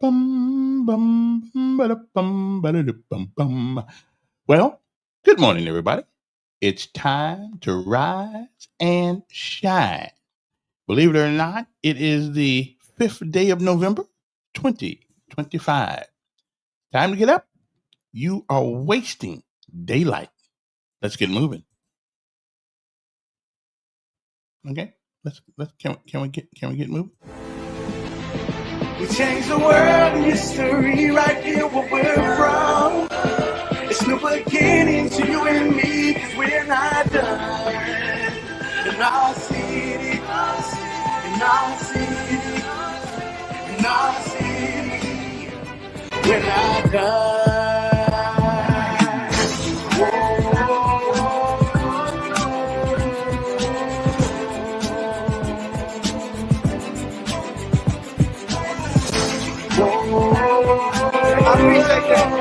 Bum, bum, bum, bum, bum. Well, good morning, everybody. It's time to rise and shine. Believe it or not, it is the 5th day of November, 2025. Time to get up. You are wasting daylight. Let's get moving. Okay? Can we get moving? We change the world in history right here where we're from. It's new beginning to you and me, cause we're not done. In our city, in our city, in our city, we're not done. I appreciate that.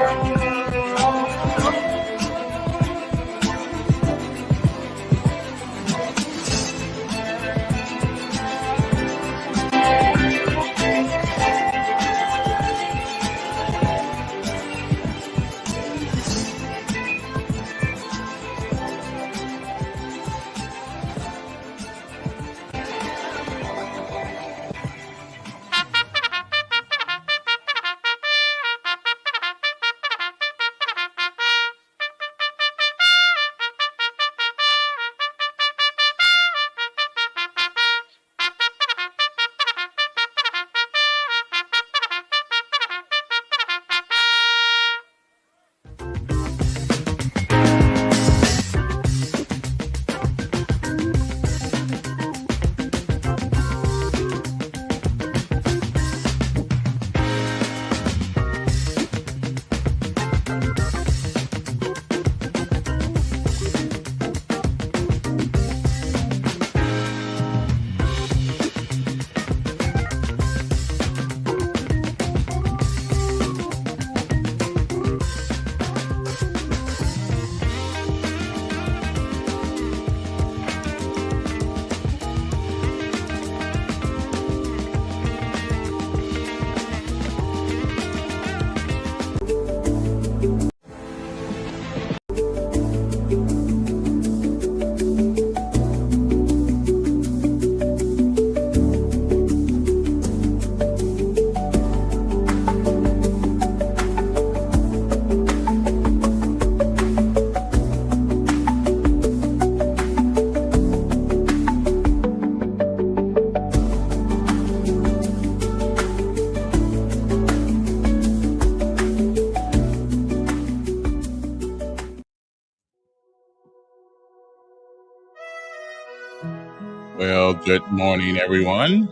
Well, good morning, everyone.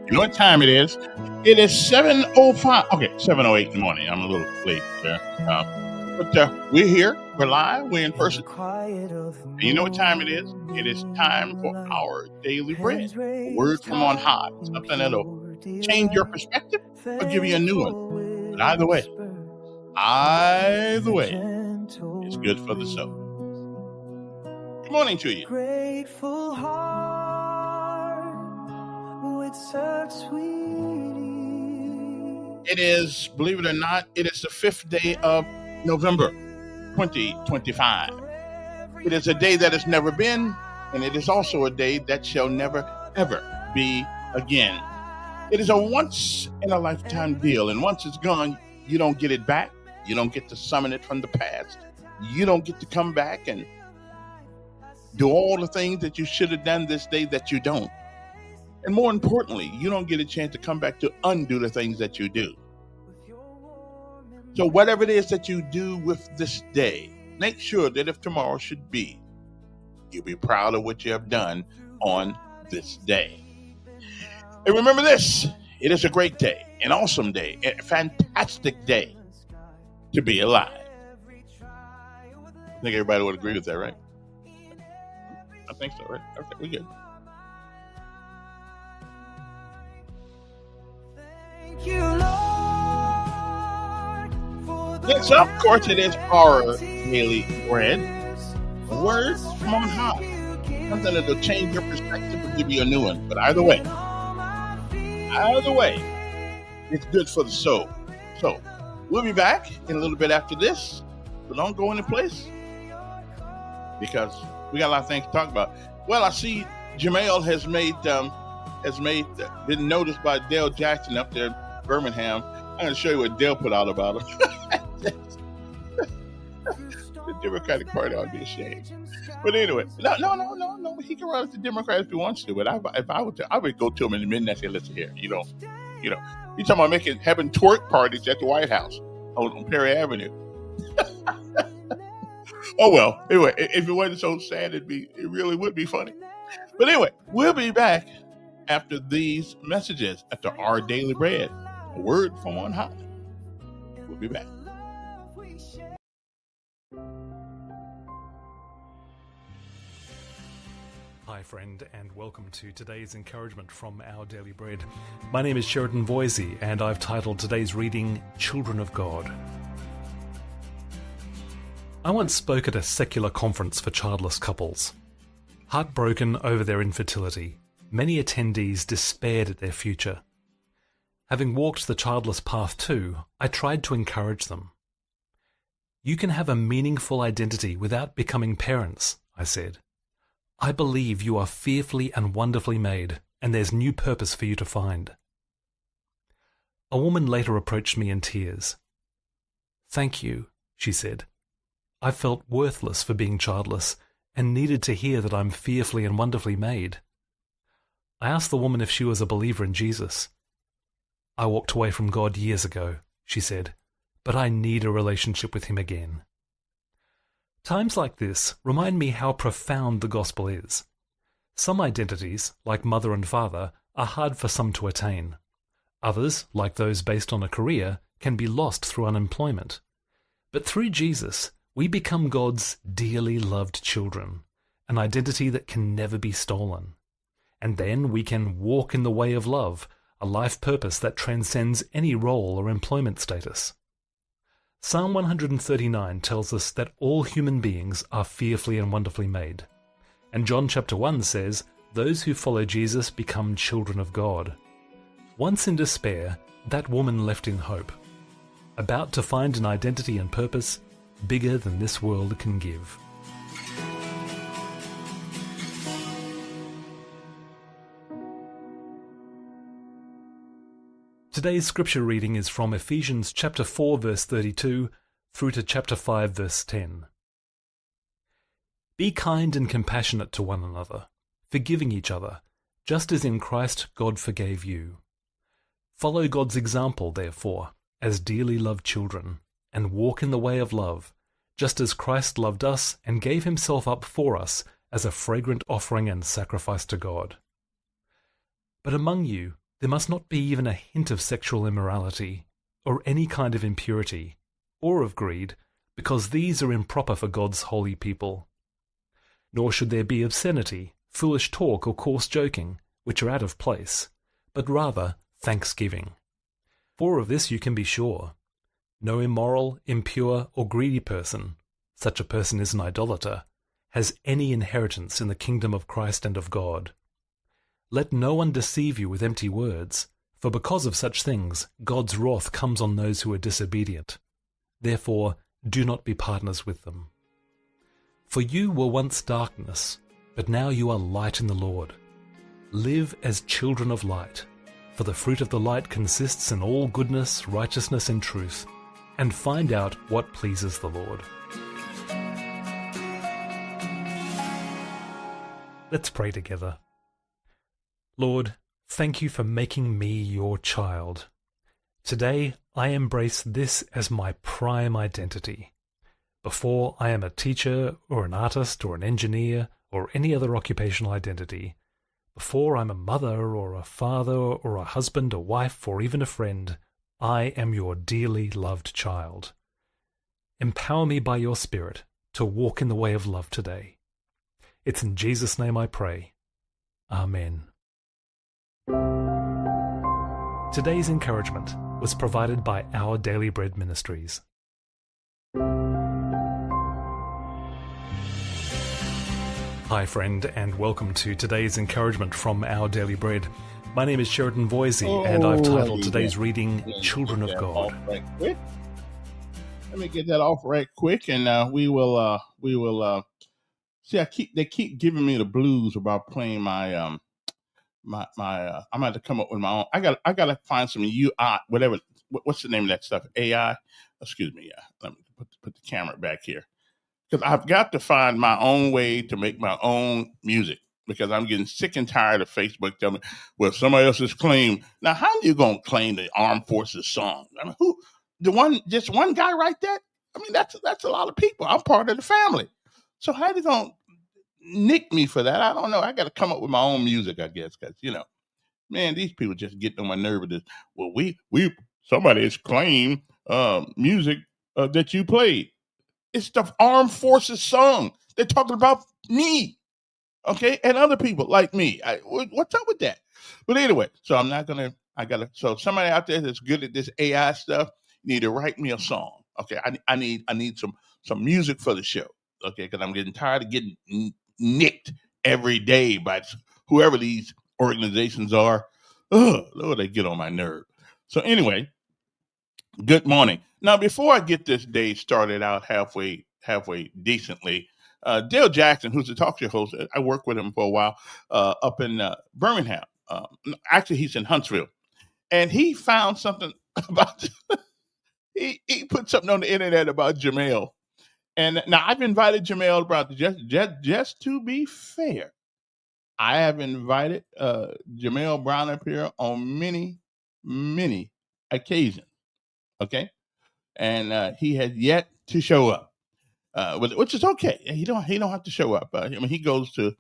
You know what time it is? It is 7:05. Okay, 7:08 in the morning. I'm a little late there. But we're here. We're live. We're in person. And you know what time it is? It is time for our daily bread. A word from on high. Something that'll change your perspective or give you a new one. But either way, it's good for the soul. Good morning to you. Grateful heart with such sweet ease. It is, believe it or not, it is the 5th day of November 2025. It is a day that has never been, and it is also a day that shall never, ever be again. It is a once-in-a-lifetime deal, and once it's gone, you don't get it back. You don't get to summon it from the past. You don't get to come back and do all the things that you should have done this day that you don't. And more importantly, you don't get a chance to come back to undo the things that you do. So whatever it is that you do with this day, make sure that if tomorrow should be, you'll be proud of what you have done on this day. And remember this, it is a great day, an awesome day, a fantastic day to be alive. I think everybody would agree with that, right? I think so, right? Okay, we good. Thank you, Lord, for the Next up, of course, it is our daily bread. A word from on high. Something that'll change your perspective and give you a new one. But either way, it's good for the soul. So we'll be back in a little bit after this, but don't go any place because we got a lot of things to talk about. Well, I see Jamel has been noticed by Dale Jackson up there in Birmingham. I'm going to show you what Dale put out about him. The Democratic Party ought to be ashamed. But anyway, no. He can run as the Democrat if he wants to. But if I would go to him in the midnight and say, "Listen here, you talking about having twerk parties at the White House on Perry Avenue." Oh well. Anyway, if it wasn't so sad, it really would be funny. But anyway, we'll be back after these messages, after our daily bread, a word from on high. We'll be back. Hi friend, and welcome to today's encouragement from Our Daily Bread. My name is Sheridan Voisey, and I've titled today's reading, Children of God. I once spoke at a secular conference for childless couples. Heartbroken over their infertility, many attendees despaired at their future. Having walked the childless path too, I tried to encourage them. You can have a meaningful identity without becoming parents, I said. I believe you are fearfully and wonderfully made, and there's new purpose for you to find. A woman later approached me in tears. Thank you, she said. I felt worthless for being childless and needed to hear that I'm fearfully and wonderfully made. I asked the woman if she was a believer in Jesus. I walked away from God years ago, she said, but I need a relationship with him again. Times like this remind me how profound the gospel is. Some identities, like mother and father, are hard for some to attain. Others, like those based on a career, can be lost through unemployment. But through Jesus, we become God's dearly loved children, an identity that can never be stolen. And then we can walk in the way of love, a life purpose that transcends any role or employment status. Psalm 139 tells us that all human beings are fearfully and wonderfully made. And John chapter 1 says, those who follow Jesus become children of God. Once in despair, that woman left in hope, about to find an identity and purpose bigger than this world can give. Today's scripture reading is from Ephesians chapter 4 verse 32 through to chapter 5 verse 10. Be kind and compassionate to one another, forgiving each other, just as in Christ God forgave you. Follow God's example, therefore, as dearly loved children, and walk in the way of love, just as Christ loved us and gave himself up for us as a fragrant offering and sacrifice to God. But among you there must not be even a hint of sexual immorality, or any kind of impurity, or of greed, because these are improper for God's holy people. Nor should there be obscenity, foolish talk, or coarse joking, which are out of place, but rather thanksgiving. For of this you can be sure. No immoral, impure, or greedy person, such a person is an idolater, has any inheritance in the kingdom of Christ and of God. Let no one deceive you with empty words, for because of such things God's wrath comes on those who are disobedient. Therefore, do not be partners with them. For you were once darkness, but now you are light in the Lord. Live as children of light, for the fruit of the light consists in all goodness, righteousness, and truth, and find out what pleases the Lord. Let's pray together. Lord, thank you for making me your child. Today, I embrace this as my prime identity. Before I am a teacher or an artist or an engineer or any other occupational identity, before I'm a mother or a father or a husband, a wife, or even a friend, I am your dearly loved child. Empower me by your Spirit to walk in the way of love today. It's in Jesus' name I pray. Amen. Today's encouragement was provided by Our Daily Bread Ministries. Hi friend, and welcome to today's encouragement from Our Daily Bread. My name is Sheridan Voisey, and I've titled today's reading Let me Children get of that God. off right quick. Let me get that off right quick, and we will see. They keep giving me the blues about playing my I'm gonna have to come up with my own. I gotta find some UI whatever. What's the name of that stuff? AI. Excuse me. Yeah. Let me put the camera back here because I've got to find my own way to make my own music because I'm getting sick and tired of Facebook telling me, well, somebody else's claim. Now, how are you going to claim the armed forces song? I mean, just one guy write that? I mean, that's a lot of people. I'm part of the family. So how they going to nick me for that? I don't know. I got to come up with my own music, I guess, because, man, these people just getting on my nerve with this. Well, somebody has claimed music that you played. It's the armed forces song. They're talking about me, okay, and other people like me. What's up with that? But anyway, so I'm not gonna. So somebody out there that's good at this AI stuff, you need to write me a song. Okay, I need some music for the show. Okay, because I'm getting tired of getting nicked every day by whoever these organizations are. Oh, Lord, they get on my nerve. So anyway, good morning. Now, before I get this day started out halfway decently, Dale Jackson, who's the talk show host, I worked with him for a while up in Birmingham. Actually, he's in Huntsville, and he found something about. he put something on the internet about Jamel, and now I've invited Jamel about just to be fair. I have invited Jamel Brown up here on many occasions. Okay. And he has yet to show up, which is okay. He don't have to show up. I mean, he goes to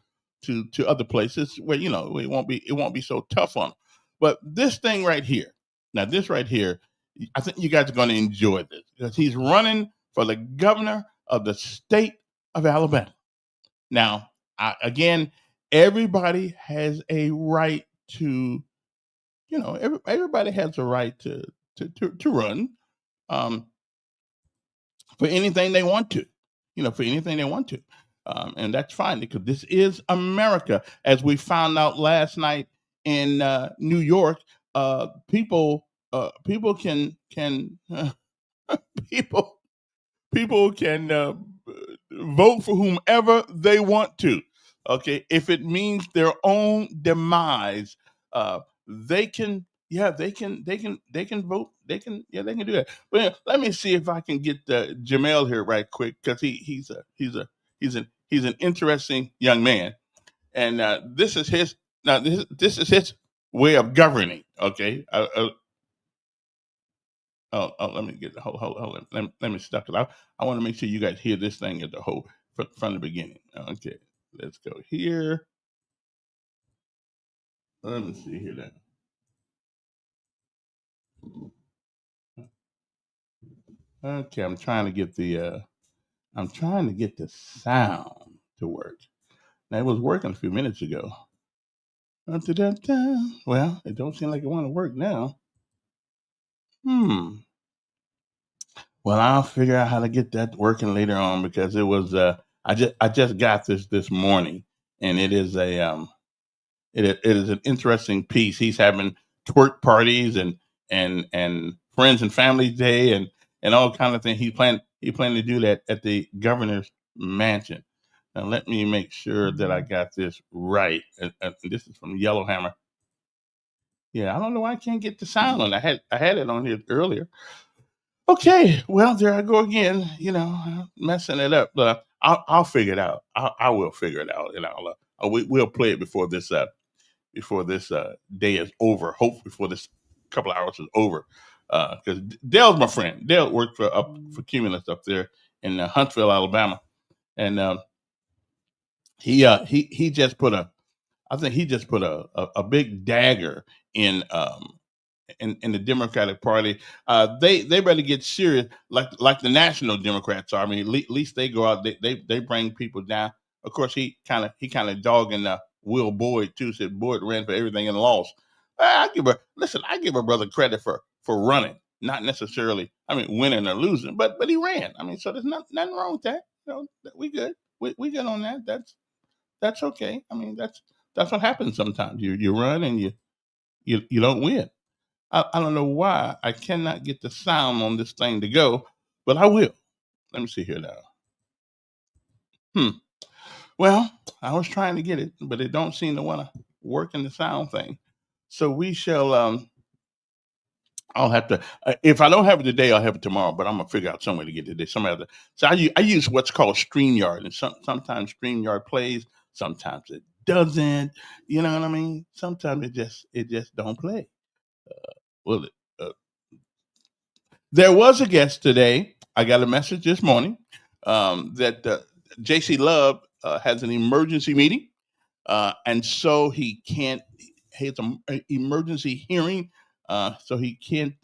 other places where it won't be so tough on him. But this thing right here, I think you guys are going to enjoy this because he's running for the governor of the state of Alabama. Now, again, everybody has a right to, everybody has a right to run. For anything they want to, and that's fine because this is America. As we found out last night in New York, people can people can vote for whomever they want to. Okay, if it means their own demise, they can. Yeah, they can vote. They can do that. But let me see if I can get Jamel here right quick because he's an interesting young man, and this is his this is his way of governing. Okay. Let me get the hold. Let me stuck it out. I want to make sure you guys hear this thing at the whole from the beginning. Okay, let's go here. Let me see here then. Okay, I'm trying to get the sound to work. Now it was working a few minutes ago. Well, it don't seem like it want to work now. Well, I'll figure out how to get that working later on because it was I just got this morning, and it is it is an interesting piece. He's having twerk parties and friends and family day and all kind of things. He planned to do that at the governor's mansion. Now let me make sure that I got this right. This is from Yellowhammer. Yeah, I don't know why I can't get the sound on. I had it on here earlier. Okay, well there I go again. Messing it up. I'll figure it out. I will figure it out, and we'll play it before this day is over. Hopefully, before this couple of hours is over. Because Dale's my friend. Dale worked for Cumulus up there in Huntsville, Alabama, and he just put a big dagger in in the Democratic Party. They better get serious, like the National Democrats are. I mean, at least they go out. They bring people down. Of course, he kind of dogging Will Boyd too. Said Boyd ran for everything and lost. I give a brother credit for running, not necessarily. I mean, winning or losing, but he ran. I mean, so there's nothing wrong with that. We good. We good on that. That's okay. I mean, that's what happens sometimes. You run and you don't win. I don't know why I cannot get the sound on this thing to go, but I will. Let me see here now. Well, I was trying to get it, but it don't seem to want to work in the sound thing. So we shall. I'll have to. If I don't have it today, I'll have it tomorrow. But I'm gonna figure out some way to get it today. So I use what's called StreamYard, and sometimes StreamYard plays, sometimes it doesn't. You know what I mean? Sometimes it just don't play. Well, there was a guest today. I got a message this morning that J.C. Love has an emergency meeting, and so he can't. He has an emergency hearing, so he can't.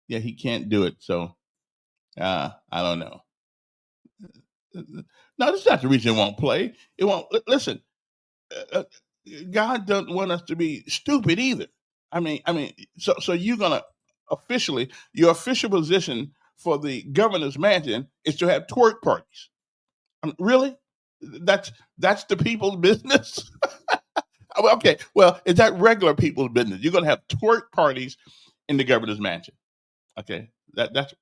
He can't do it. So I don't know. No, that's not the reason it won't play. It won't. Listen, God doesn't want us to be stupid either. I mean, so you're gonna officially your official position for the governor's mansion is to have twerk parties. Really? That's the people's business. Okay, well, is that regular people's business? You're gonna have twerk parties in the governor's mansion. Okay, that's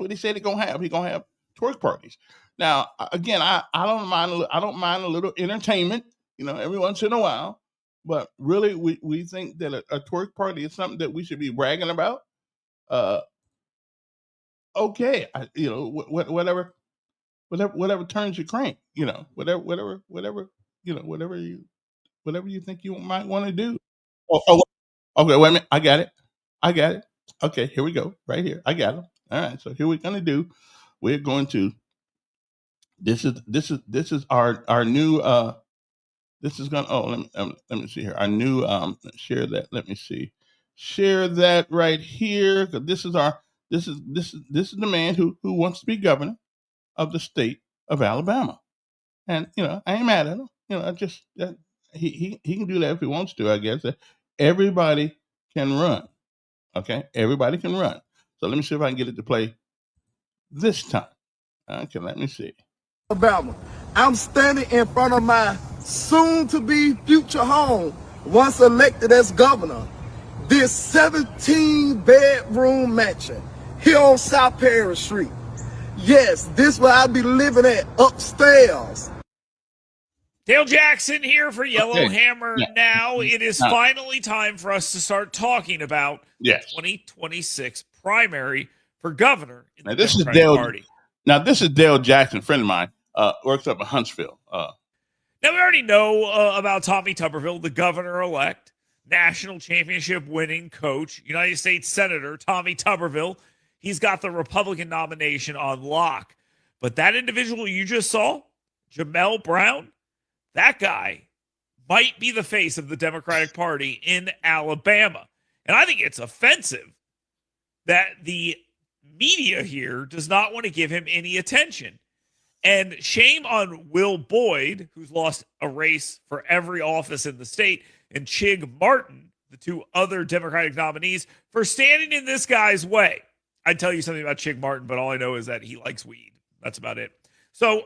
what he said he's gonna have. He's gonna have twerk parties. Now, again, I don't mind a little entertainment, every once in a while. But really, we think that a twerk party is something that we should be bragging about. Okay, whatever turns your crank, whatever you think you might want to do. Okay, wait a minute, I got it. Okay, here we go, right here. I got them. All right, so here we're gonna do. We're going to. This is our new. This is gonna. Oh, let me see here. Our new. Share that. Let me see. Share that right here, because this is the man who wants to be governor of the state of Alabama, and I ain't mad at him. I just he can do that if he wants to. I guess everybody can run. Okay, everybody can run. So let me see if I can get it to play this time. Okay, let me see. Alabama. I'm standing in front of my soon-to-be future home, once elected as governor. This 17-bedroom mansion here on South Perry Street. Yes, this where I'll be living at upstairs. Dale Jackson here for Yellowhammer. Okay. Now it is finally time for us to start talking about the 2026 primary for governor in the Democratic Party. Now, this is Dale Jackson, a friend of mine, works up in Huntsville. Now, we already know about Tommy Tuberville, the governor-elect, national championship winning coach, United States Senator Tommy Tuberville. He's got the Republican nomination on lock. But that individual you just saw, Jamel Brown, that guy might be the face of the Democratic Party in Alabama. And I think it's offensive that the media here does not want to give him any attention. And shame on Will Boyd, who's lost a race for every office in the state, and Chig Martin, the two other Democratic nominees, for standing in this guy's way. I'd tell you something about Chig Martin, but all I know is that he likes weed. That's about it. So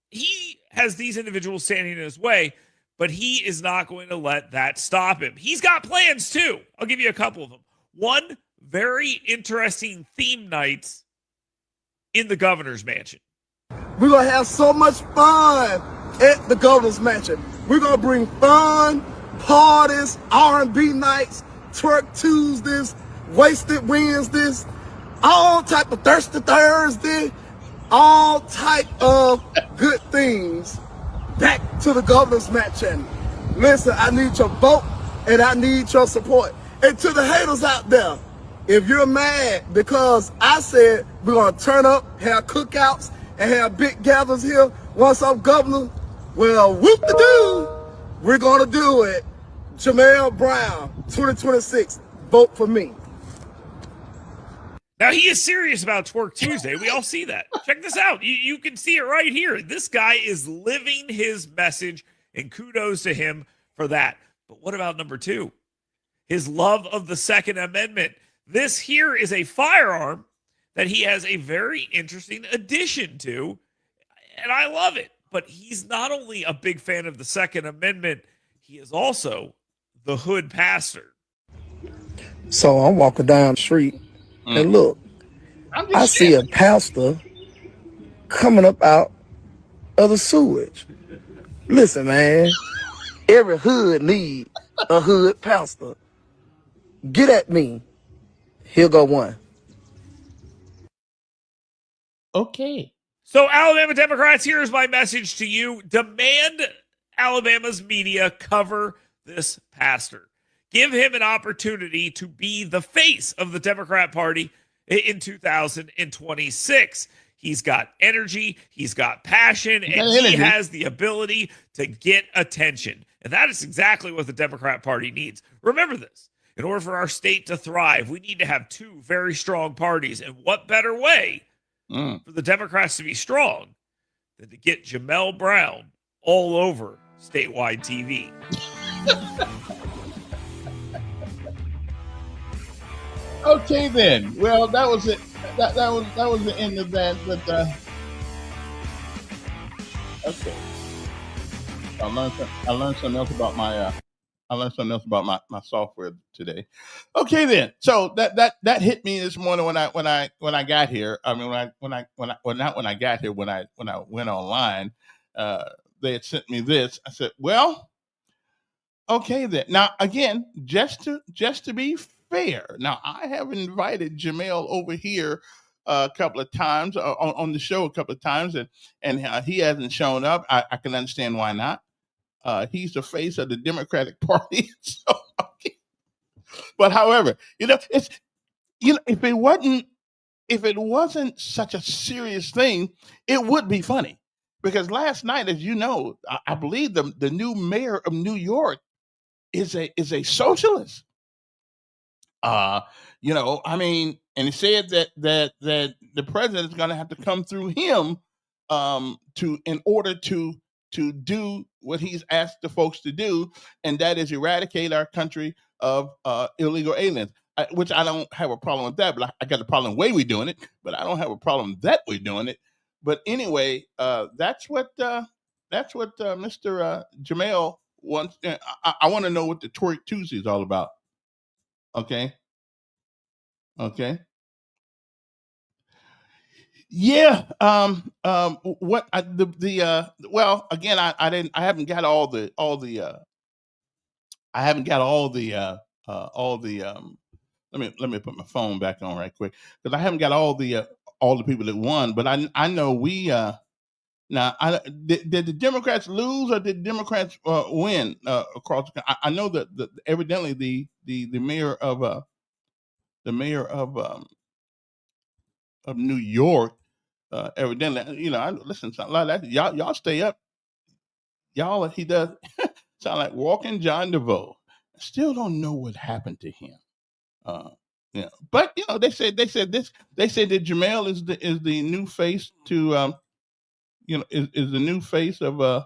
he has these individuals standing in his way, but he is not going to let that stop him. He's got plans too. I'll give you a couple of them. One, very interesting theme nights in the governor's mansion. We're going to have so much fun at the governor's mansion. We're going to bring fun, parties, R&B nights, twerk Tuesdays, wasted Wednesdays, all type of thirsty Thursday, all type of good things back to the governor's mansion. Listen, I need your vote and I need your support. And to the haters out there, if you're mad because I said we're going to turn up, have cookouts, and have big gatherings here once I'm governor, well, whoop-de-doo, we're going to do it. Jamel Brown, 2026, vote for me. Now, he is serious about Twerk Tuesday. We all see that. Check this out. You can see it right here. This guy is living his message, and kudos to him for that. But what about number two? His love of the Second Amendment. This here is a firearm that he has a very interesting addition to, and I love it. But he's not only a big fan of the Second Amendment, he is also the hood pastor. So I'm walking down the street and look, I see a pastor coming up out of the sewage. Listen, man, every hood need a hood pastor. Get at me. Here go one. Okay. So, Alabama Democrats, here's my message to you. Demand Alabama's media cover this pastor. Give him an opportunity to be the face of the Democrat Party in 2026. He's got energy, he's got passion, and he has the ability to get attention. And that is exactly what the Democrat Party needs. Remember this. In order for our state to thrive, we need to have two very strong parties. And what better way for the Democrats to be strong than to get Jamel Brown all over statewide TV? Okay, then. Well, that was it. That was the end of that. But okay, I learned something else about my software today. Okay, then. So that hit me this morning when I got here. I mean, not when I got here. When I went online, they had sent me this. I said, well, okay then. Now again, just to be fair. Now, I have invited Jamel over here a couple of times on the show a couple of times, and he hasn't shown up. I can understand why not. He's the face of the Democratic Party. So, okay. But however, it's if it wasn't such a serious thing, it would be funny. Because last night, as you know, I believe the new mayor of New York is a socialist. I mean, and he said that the president is going to have to come through him in order to do what he's asked the folks to do, and that is eradicate our country of illegal aliens. Which I don't have a problem with that, but I got a problem with the way we're doing it. But I don't have a problem that we're doing it. But anyway, that's what Mr. Jamel wants. I want to know what the Twerk Tuesday is all about. Okay. Yeah. What well, again, I haven't got all the let me put my phone back on right quick, because I haven't got all the people that won, but I know we now did the Democrats lose or did Democrats win across I know that evidently the mayor of New York, evidently, I listen to a lot of that. Y'all stay up. He does sound like walking John DeVoe. Still don't know what happened to him. But they said that Jamel is the new face to is the new face of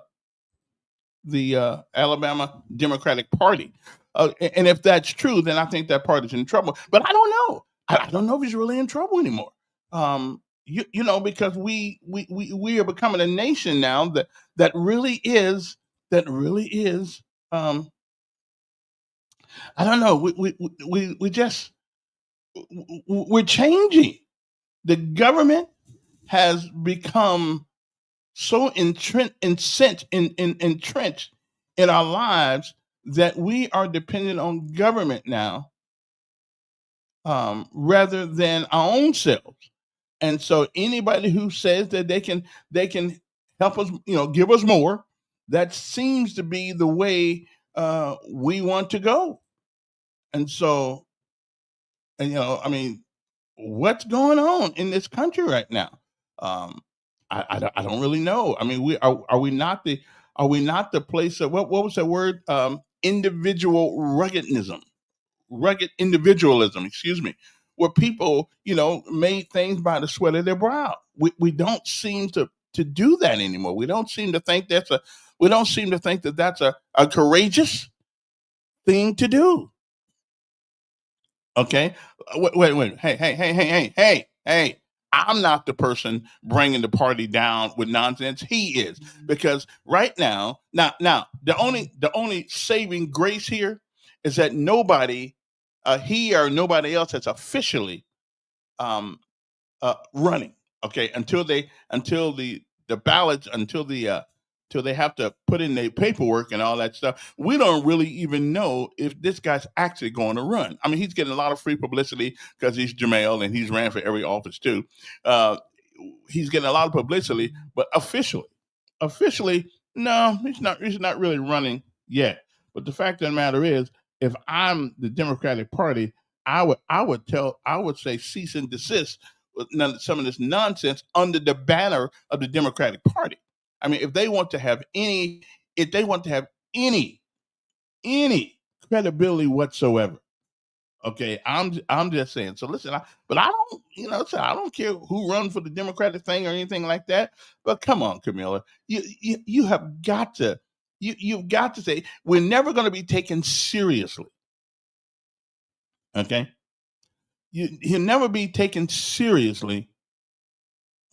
the Alabama Democratic Party. And if that's true, then I think that party's in trouble. But I don't know. I don't know if he's really in trouble anymore. Because we are becoming a nation now that really is I don't know. We're changing. The government has become so entrenched in our lives that we are dependent on government now, rather than our own selves. And so anybody who says that they can help us, give us more, that seems to be the way we want to go. And so, I mean, what's going on in this country right now? I don't really know. I mean, are we not the place of what was that word? Individual rugged individualism, excuse me, where people, made things by the sweat of their brow. We don't seem to do that anymore. We don't seem to think that's a courageous thing to do. Okay. Wait. Hey. I'm not the person bringing the party down with nonsense. He is, because right now, the only saving grace here is that nobody, he or nobody else, has officially running. Okay, until the ballots, until they have to put in their paperwork and all that stuff. We don't really even know if this guy's actually going to run. I mean, he's getting a lot of free publicity because he's Jamel and he's ran for every office too. He's getting a lot of publicity, but officially, no, he's not. He's not really running yet. But the fact of the matter is, if I'm the Democratic Party, I would say cease and desist with some of this nonsense under the banner of the Democratic Party. I mean, if they want to have any credibility whatsoever, okay, I'm just saying. So listen, I don't care who runs for the Democratic thing or anything like that. But come on, Camilla, you have got to you've got to say we're never going to be taken seriously. Okay, you'll never be taken seriously.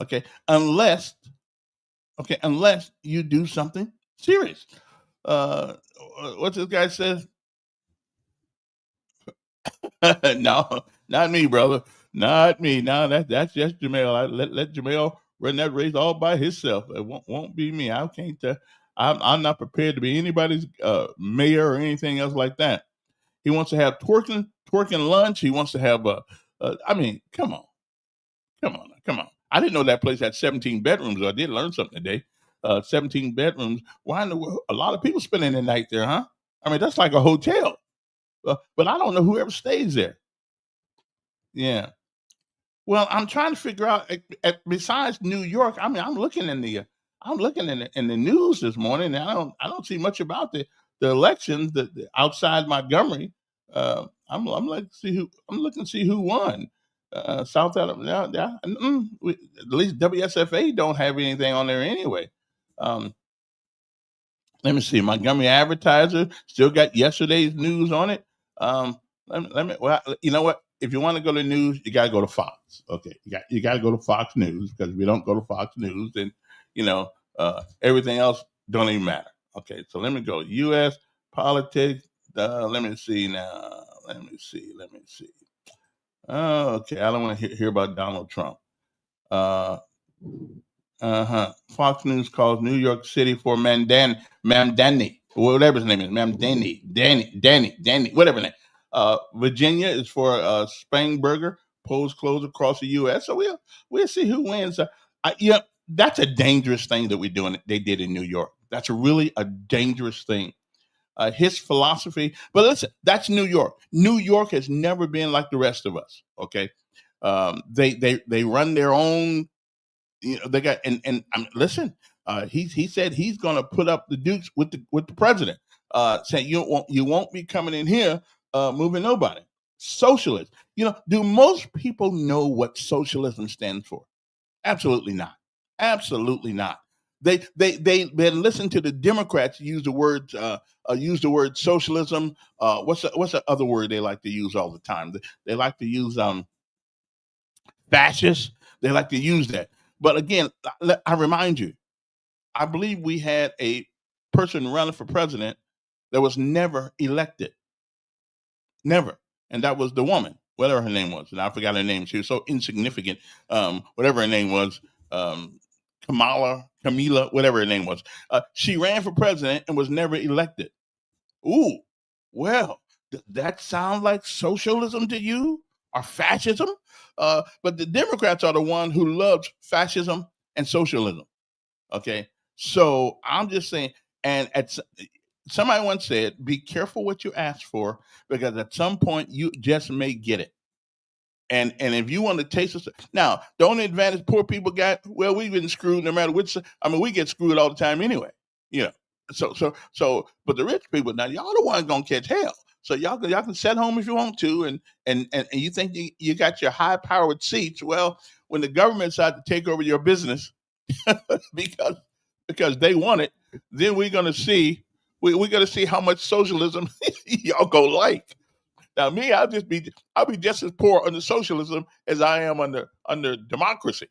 Okay, unless you do something serious. What's this guy says? No, not me, brother. Not me. No, that's just Jamel. Let Jamel run that race all by himself. It won't be me. I can't. I'm not prepared to be anybody's mayor or anything else like that. He wants to have twerking lunch. He wants to have I mean, come on. I didn't know that place had 17 bedrooms. I did learn something today. 17 bedrooms. Why in the world? A lot of people spending the night there, huh? I mean, that's like a hotel. But I don't know whoever stays there. Yeah. Well, I'm trying to figure out. Besides New York, I mean, I'm looking in the news this morning, and I don't see much about the elections outside Montgomery. I'm looking to see who won. South Alabama. At least WSFA don't have anything on there anyway. Let me see. Montgomery Advertiser still got yesterday's news on it. Well, you know what? If you want to go to news, you got to go to Fox. Okay, you got to go to Fox News, because if you don't go to Fox News, then everything else don't even matter. Okay, so let me go. U.S. politics. Let me see now. Let me see. Okay, I don't want to hear about Donald Trump. Fox News calls New York City for Mamdani, whatever his name is, Danny, whatever name. Virginia is for Spangenberger. Polls closed across the U.S. So we'll see who wins. That's a dangerous thing that they did in New York. That's really a dangerous thing. His philosophy, but listen, that's New York. New York has never been like the rest of us. Okay, they run their own. They got and listen. He said he's going to put up the dukes with the president. Saying you won't be coming in here moving nobody. Socialist. Do most people know what socialism stands for? Absolutely not. Absolutely not. They listen to the Democrats use the word socialism. What's the other word they like to use all the time? They like to use fascist. They like to use that. But again, I remind you, I believe we had a person running for president that was never elected. Never. And that was the woman, whatever her name was. And I forgot her name. She was so insignificant. Whatever her name was, Camila, whatever her name was. She ran for president and was never elected. Ooh, well, does that sound like socialism to you, or fascism? But the Democrats are the one who loves fascism and socialism. Okay, so I'm just saying, and somebody once said, be careful what you ask for, because at some point you just may get it. And if you want to taste it, now the only advantage poor people got, well, we've been screwed no matter which. I mean, we get screwed all the time anyway. So, but the rich people, now y'all the ones gonna catch hell. So y'all can sit home if you want to, and you think you got your high powered seats. Well, when the government decides to take over your business because they want it, then we're gonna see how much socialism y'all go like. Now me, I'll be just as poor under socialism as I am under democracy.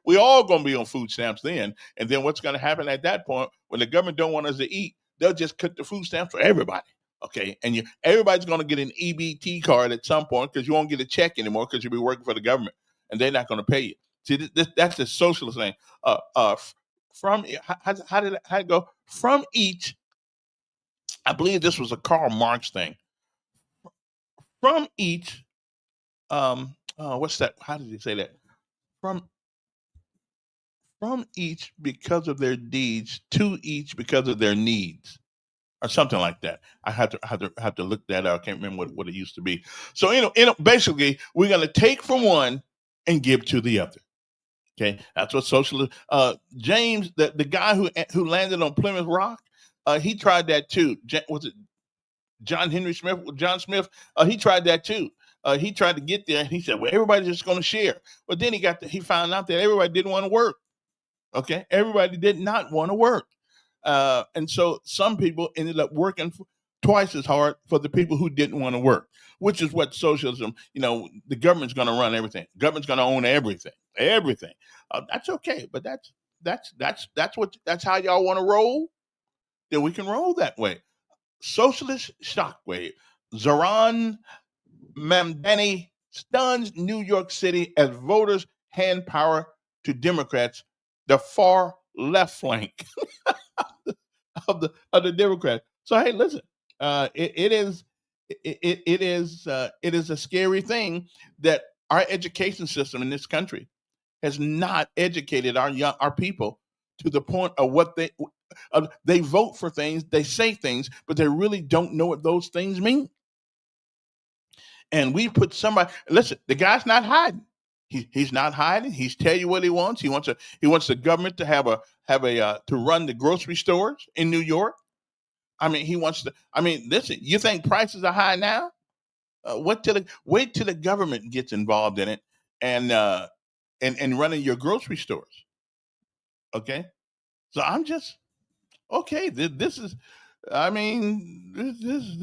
We all gonna be on food stamps then, and then what's gonna happen at that point when the government don't want us to eat? They'll just cut the food stamps for everybody. Okay, and everybody's going to get an EBT card at some point because you won't get a check anymore because you'll be working for the government and they're not going to pay you. See, that's the socialist thing. From how did it go? From each, I believe this was a Karl Marx thing. From each, what's that? How did he say that? From each because of their deeds, to each because of their needs, or something like that. I have to look that up. I can't remember what it used to be. So basically, we're going to take from one and give to the other. Okay, that's what socialism. James, the guy who landed on Plymouth Rock, he tried that too. Was it John Henry Smith? John Smith? He tried that too. He tried to get there, and he said, "Well, everybody's just going to share." But then he found out that everybody didn't want to work. Okay, everybody did not want to work, and so some people ended up working twice as hard for the people who didn't want to work, which is what socialism. The government's going to run everything. Government's going to own everything. Everything. That's okay, but that's how y'all want to roll. Then we can roll that way. Socialist shockwave. Zohran Mamdani stuns New York City as voters hand power to Democrats, the far left flank of the Democrats. So hey, listen, it is a scary thing that our education system in this country has not educated our people to the point of what they vote for things, they say things, but they really don't know what those things mean. And we put somebody. Listen, the guy's not hiding. He's not hiding. He's tell you what he wants. He wants the government to have to run the grocery stores in New York. I mean, he wants to. I mean, listen. You think prices are high now? Wait till the government gets involved in it and running your grocery stores. Okay, so I'm just okay. This is. I mean, this is.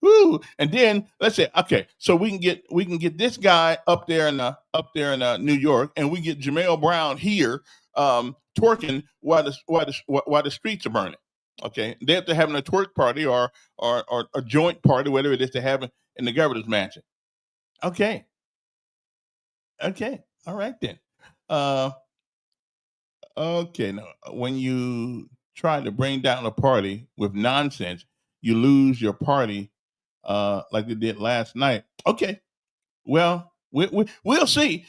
Woo. And then let's say, okay, so we can get this guy up there in New York, and we get Jamel Brown here twerking while the streets are burning. Okay, they're having a twerk party or a joint party, whatever it is they have in the governor's mansion. Okay, all right then. Okay, now when you try to bring down a party with nonsense, you lose your party like they did last night. Okay, well, we'll see.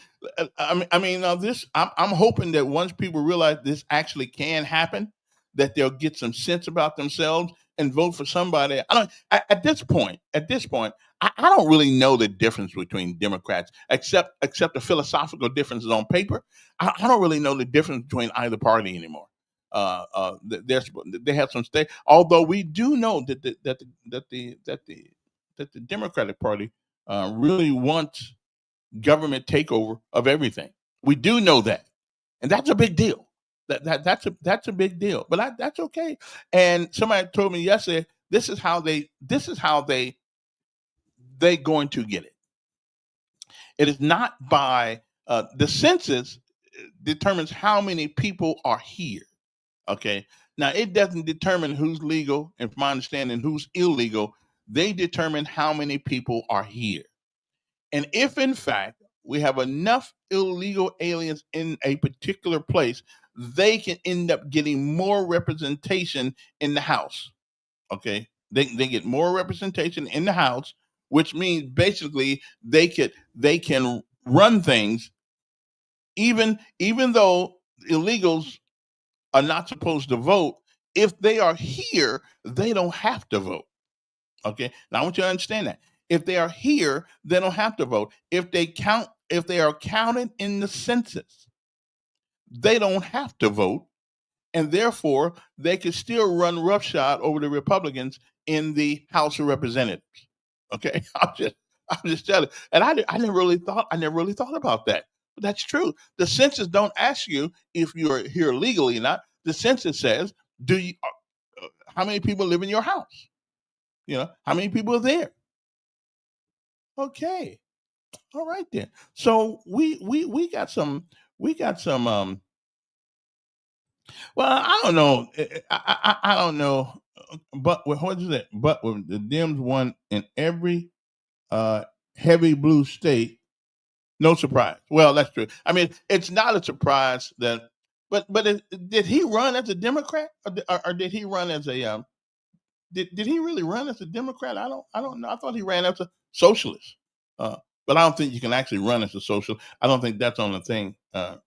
I mean, I'm hoping that once people realize this actually can happen, that they'll get some sense about themselves and vote for somebody. At this point, I don't really know the difference between Democrats, except the philosophical differences on paper. I don't really know the difference between either party anymore. They have some stake. Although we do know that the Democratic Party really wants government takeover of everything. We do know that, and that's a big deal. That's a big deal. But that's okay. And somebody told me yesterday, this is how they going to get it. It is not by the census determines how many people are here. Okay. Now it doesn't determine who's legal, and from my understanding, who's illegal. They determine how many people are here. And if in fact we have enough illegal aliens in a particular place, they can end up getting more representation in the House. Okay. They get more representation in the House, which means basically they can run things even though illegals are not supposed to vote. If they are here, they don't have to vote. Okay. Now I want you to understand that. If they are here, they don't have to vote. If they are counted in the census, they don't have to vote. And therefore, they can still run roughshod over the Republicans in the House of Representatives. Okay. I'm just telling you. And I never really thought about that. But that's true. The census don't ask you if you're here legally or not. The census says, how many people live in your house? How many people are there? Okay. All right then. So we got some Well, I don't know. I don't know. But what is it? But when the Dems won in every uh, heavy blue state, no surprise. Well, that's true. I mean, it's not a surprise that. But did he run as a Democrat, or did he run as a did he really run as a Democrat? I don't know. I thought he ran as a socialist. Uh, but I don't think you can actually run as a socialist. I don't think that's on the thing. I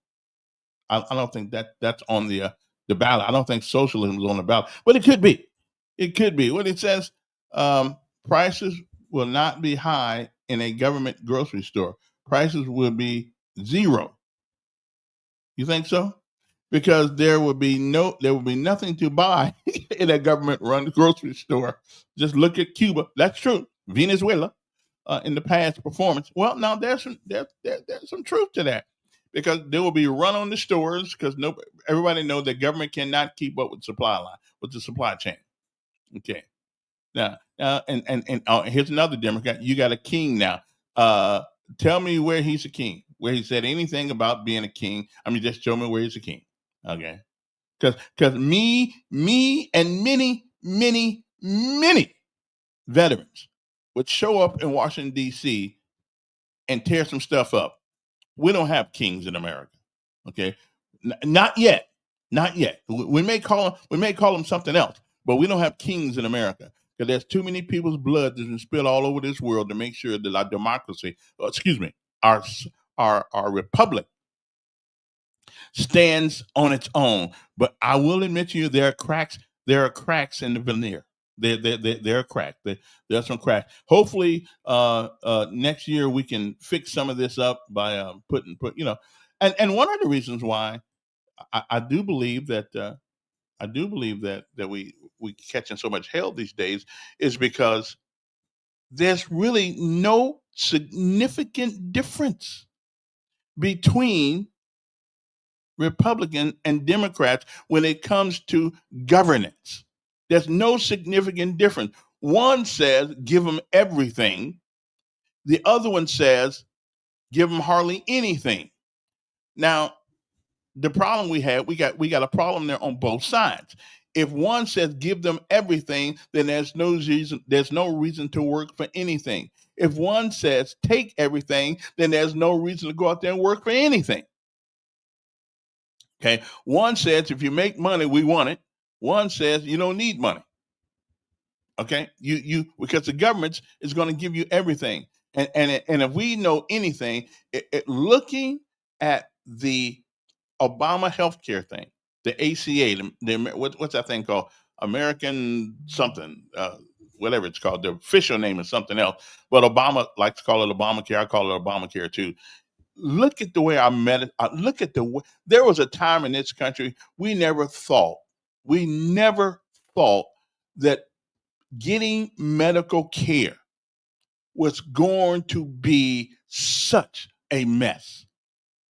don't think that's on the ballot. I don't think socialism is on the ballot, but it could be. It could be. What it says, prices will not be high in a government grocery store. Prices will be zero. You think so? Because there will be nothing to buy in a government-run grocery store. Just look at Cuba. That's true. Venezuela, in the past performance. Well, now there's some truth to that, because there will be a run on the stores because everybody knows that government cannot keep up with the supply chain. Okay. Now, and here's another Democrat. You got a king now. Tell me where he's a king, where he said anything about being a king. I mean, just show me where he's a king. Okay. Because me, and many veterans would show up in Washington, D.C. and tear some stuff up. We don't have kings in America. Okay. Not yet. Not yet. We may call them something else, but we don't have kings in America, because there's too many people's blood that's been spilled all over this world to make sure that our democracy, our republic stands on its own. But I will admit to you, there are cracks. There are cracks in the veneer. There are cracks. There's some cracks. Hopefully, next year we can fix some of this up by and one of the reasons why I do believe that we catching so much hell these days is because there's really no significant difference between Republican and Democrats when it comes to governance. There's no significant difference. One says give them everything. The other one says give them hardly anything. Now, the problem we got a problem there on both sides. If one says give them everything, then there's no reason to work for anything. If one says take everything, then there's no reason to go out there and work for anything. Okay. One says if you make money, we want it. One says you don't need money. Okay. You because the government is going to give you everything. And if we know anything, looking at the Obama healthcare thing, the ACA, what's that thing called? American something, whatever it's called. The official name is something else, but Obama likes to call it Obamacare. I call it Obamacare too. Look at the way there was a time in this country we never thought that getting medical care was going to be such a mess.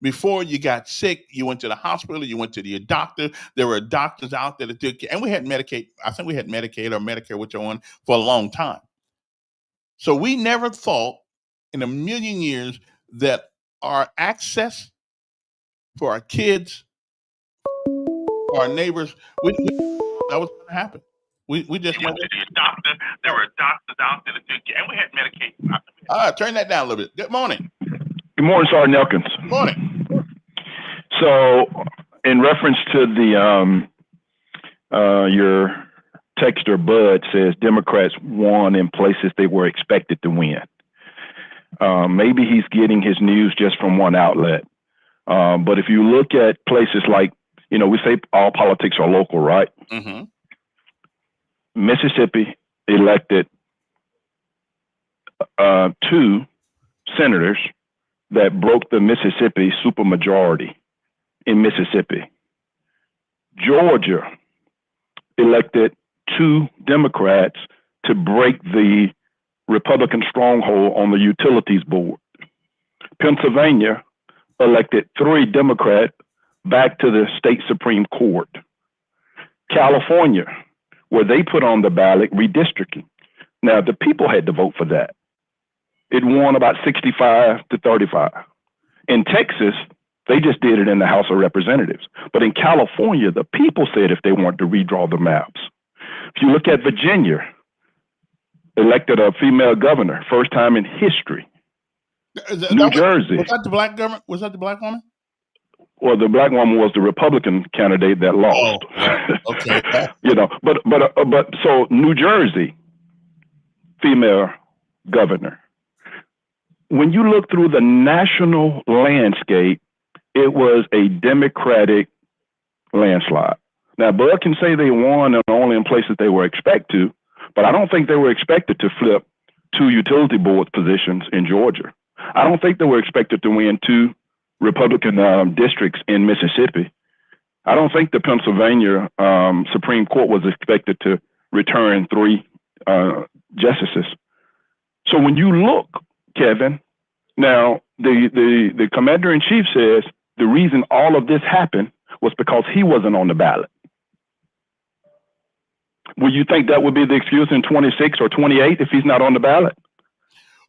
Before you got sick, you went to the hospital, you went to the doctor. There were doctors out there that took care, and we had Medicaid. I think we had Medicaid or Medicare, whichever one, for a long time. So we never thought in a million years that our access for our kids, for our neighbors, that was going to happen. We just went to the doctor. There were doctors out there that took care, and we had Medicaid. All right, turn that down a little bit. Good morning. Good morning, Sergeant Elkins. Good morning. So, in reference to the your texter Bud says Democrats won in places they were expected to win. Maybe he's getting his news just from one outlet. But if you look at places like, we say all politics are local, right? Mm-hmm. Mississippi elected 2 senators that broke the Mississippi supermajority in Mississippi. Georgia elected 2 Democrats to break the Republican stronghold on the utilities board. Pennsylvania elected 3 Democrats back to the state Supreme Court. California, where they put on the ballot redistricting. Now, the people had to vote for that. It won about 65 to 35. In Texas, They just did it in the House of Representatives. But in California, the people said if they wanted to redraw the maps. If you look at Virginia, elected a female governor, first time in history. New Jersey. Was that the black government? Was that the black woman? Well, the black woman was the Republican candidate that lost. Oh, okay. but so New Jersey, female governor. When you look through the national landscape, it was a Democratic landslide. Now, Bud can say they won and only in places they were expected to, but I don't think they were expected to flip 2 utility board positions in Georgia. I don't think they were expected to win 2 Republican districts in Mississippi. I don't think the Pennsylvania Supreme Court was expected to return 3 justices. So when you look, Kevin, now the commander-in-chief says the reason all of this happened was because he wasn't on the ballot. Would you think that would be the excuse in 26 or 28 if he's not on the ballot?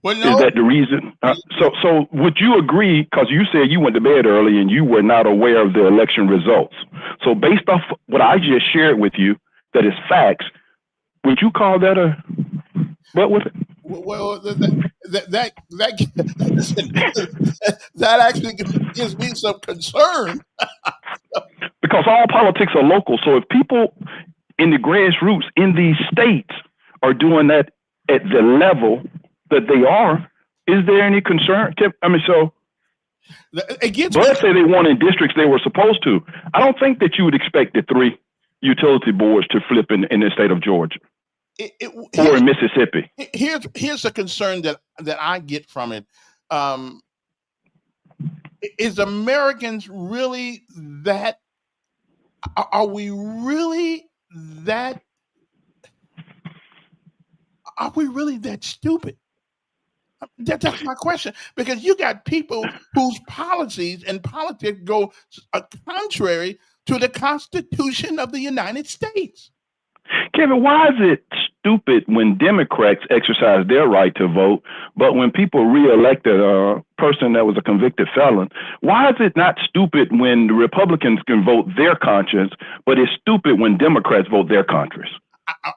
Well, no. Is that the reason? So would you agree, because you said you went to bed early and you were not aware of the election results. So based off what I just shared with you, that is facts, would you call that a what was it? Well, that actually gives me some concern. Because all politics are local. So if people in the grassroots in these states are doing that at the level that they are, is there any concern? I mean, so let's say they won in districts they were supposed to. I don't think that you would expect the 3 utility boards to flip in the state of Georgia or in Mississippi. Here's a concern that I get from it. Is Americans really that? Are we really that? Are we really that stupid? That's my question, because you got people whose policies and politics go contrary to the Constitution of the United States. Kevin, why is it stupid when Democrats exercise their right to vote, but when people reelected a person that was a convicted felon, why is it not stupid when the Republicans can vote their conscience, but it's stupid when Democrats vote their conscience?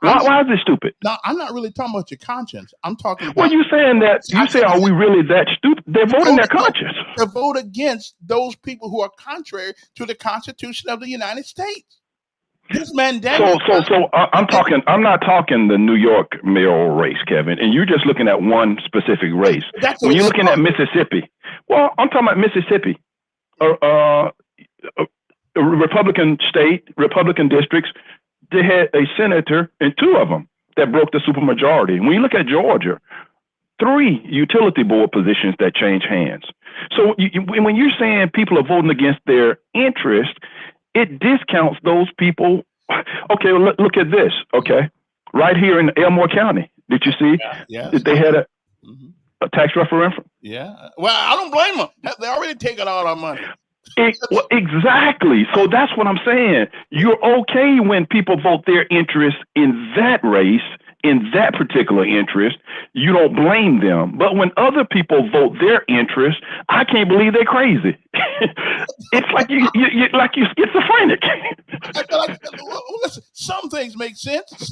Why is it stupid? No, I'm not really talking about your conscience. I'm talking about... Well, you saying that, you say, are we really that stupid? They're voting their conscience. To vote against those people who are contrary to the Constitution of the United States. This Mandela... So I'm not talking the New York mayoral race, Kevin, and you're just looking at one specific race. When you're looking at Mississippi, well, I'm talking about Mississippi, a Republican state, Republican districts. They had a senator and 2 of them that broke the supermajority. When you look at Georgia, 3 utility board positions that change hands. So when you're saying people are voting against their interest, it discounts those people. Okay, well, look at this. Okay, right here in Elmore County, did you see? Yeah. They had a tax referendum. Yeah. Well, I don't blame them. They already taken all our money. Well, exactly. So that's what I'm saying. You're okay when people vote their interest in that race, in that particular interest. You don't blame them. But when other people vote their interest, I can't believe they're crazy. It's like you're schizophrenic. Listen, some things make sense.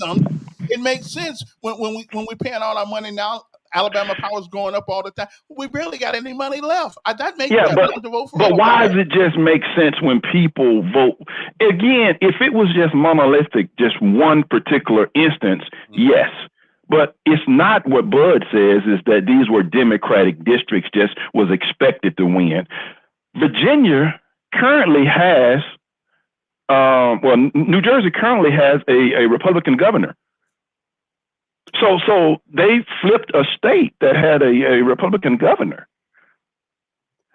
It makes sense when we're paying all our money now. Alabama Power is going up all the time. We barely got any money left. That makes sense to vote for. But why does it just make sense when people vote? Again, if it was just monolithic, just one particular instance, yes. But it's not what Bud says, is that these were Democratic districts, just was expected to win. Virginia currently has, New Jersey currently has a Republican governor. So they flipped a state that had a Republican governor.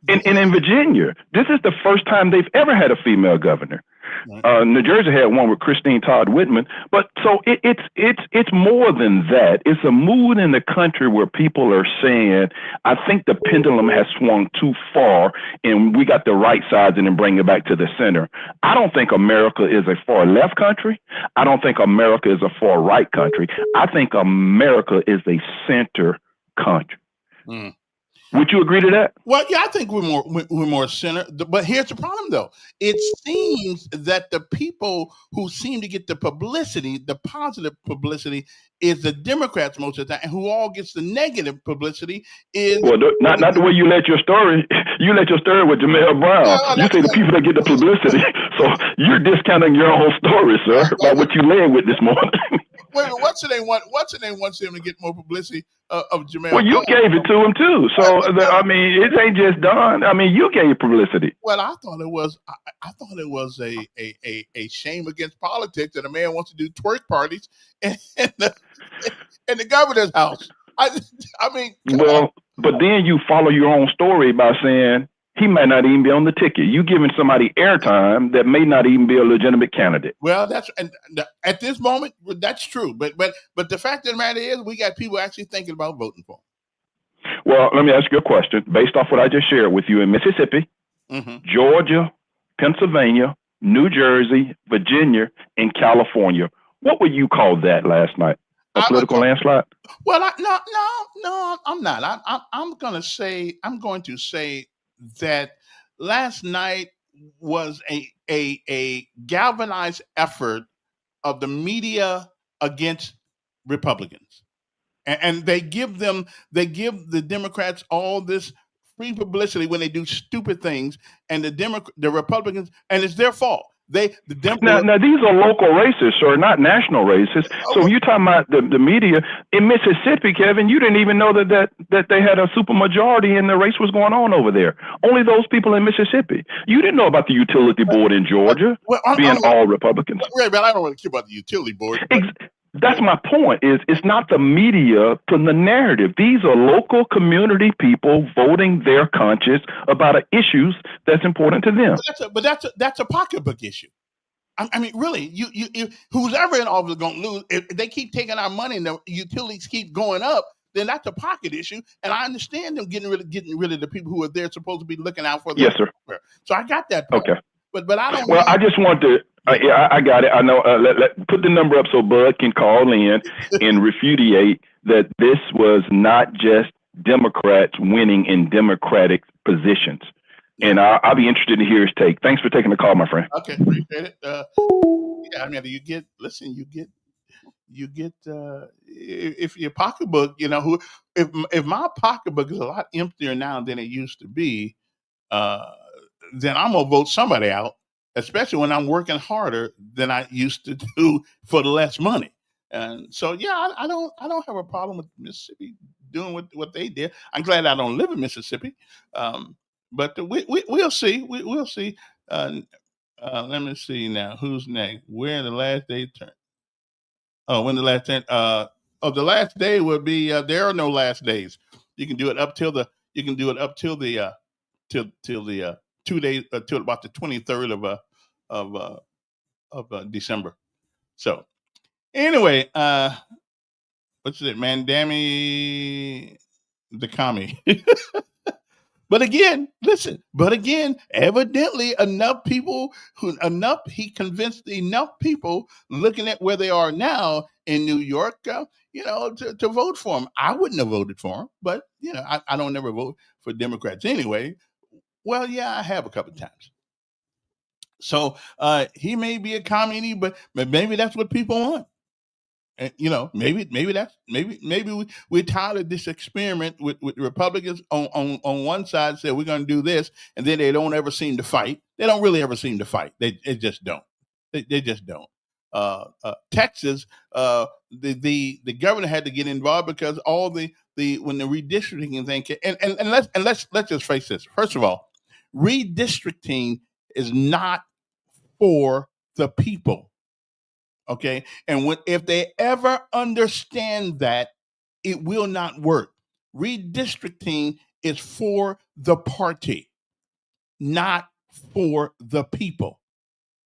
And in Virginia, this is the first time they've ever had a female governor. New Jersey had one with Christine Todd Whitman, but so it's more than that. It's a mood in the country where people are saying, I think the pendulum has swung too far and we got the right sides and then bring it back to the center. I don't think America is a far left country. I don't think America is a far right country. I think America is a center country. Would you agree to that? Well, yeah, I think we're more center. But here's the problem, though. It seems that the people who seem to get the publicity, the positive publicity, is the Democrats most of the time, and who all gets the negative publicity is not the way you let your story. You let your story with Jamel Brown. You say the people that get the publicity. So you're discounting your own story, sir, by what you led with this morning. Wait, what's the name wants him to get more publicity of Jamel? Well, you gave it to him too. So I mean, it ain't just done. I mean, you gave publicity. Well, I thought it was a shame against politics that a man wants to do twerk parties in the governor's house. I mean, well, but then you follow your own story by saying he might not even be on the ticket. You giving somebody airtime that may not even be a legitimate candidate. Well, at this moment, that's true. But the fact of the matter is, we got people actually thinking about voting for him. Well, let me ask you a question based off what I just shared with you. In Mississippi, Georgia, Pennsylvania, New Jersey, Virginia, and California, what would you call that last night? A political landslide? Well, no, I'm not. I'm going to say that last night was a galvanized effort of the media against Republicans, and they give the Democrats all this free publicity when they do stupid things, and the Republicans, and it's their fault. Now these are local races, sir, not national races. So you're talking about the media in Mississippi, Kevin. You didn't even know that they had a supermajority and the race was going on over there. Only those people in Mississippi. You didn't know about the utility board in Georgia being all Republicans. Right, but I don't really care about the utility board. That's my point. It's not the media putting the narrative. These are local community people voting their conscience about issues that's important to them. But that's a pocketbook issue. I mean, really, you who's ever in office is going to lose. If they keep taking our money and the utilities keep going up, then that's a pocket issue. And I understand them getting rid of the people who are there supposed to be looking out for them. Yes, sir. So I got that part. Okay. But I don't. Well, I just want to. Yeah, I got it. I know. Put the number up so Bud can call in and repudiate that this was not just Democrats winning in Democratic positions. And I'll be interested to hear his take. Thanks for taking the call, my friend. Okay, appreciate it. Yeah, I mean, you get if your pocketbook, if my pocketbook is a lot emptier now than it used to be, then I'm gonna vote somebody out, especially when I'm working harder than I used to do for less money. And so, yeah, I don't have a problem with Mississippi doing what they did. I'm glad I don't live in Mississippi, but we'll see. We'll see. Let me see now. Who's next? Where the last day turn? Oh, when the last day? The last day would be. There are no last days. You can do it up till the. Till the 2 days till about the 23rd of December. So anyway, what's it, Mandami the commie? But again, evidently he convinced enough people looking at where they are now in New York, to vote for him. I wouldn't have voted for him, but I don't never vote for Democrats anyway. Well, yeah, I have a couple of times. So he may be a commie, but maybe that's what people want. And, maybe we're tired of this experiment with Republicans on one side say we're going to do this, and then they don't ever seem to fight. They don't really ever seem to fight. They just don't. They just don't. Texas, the governor had to get involved because all when the redistricting thing and let's just face this. First of all, redistricting is not for the people. Okay. And if they ever understand that, it will not work. Redistricting is for the party, not for the people.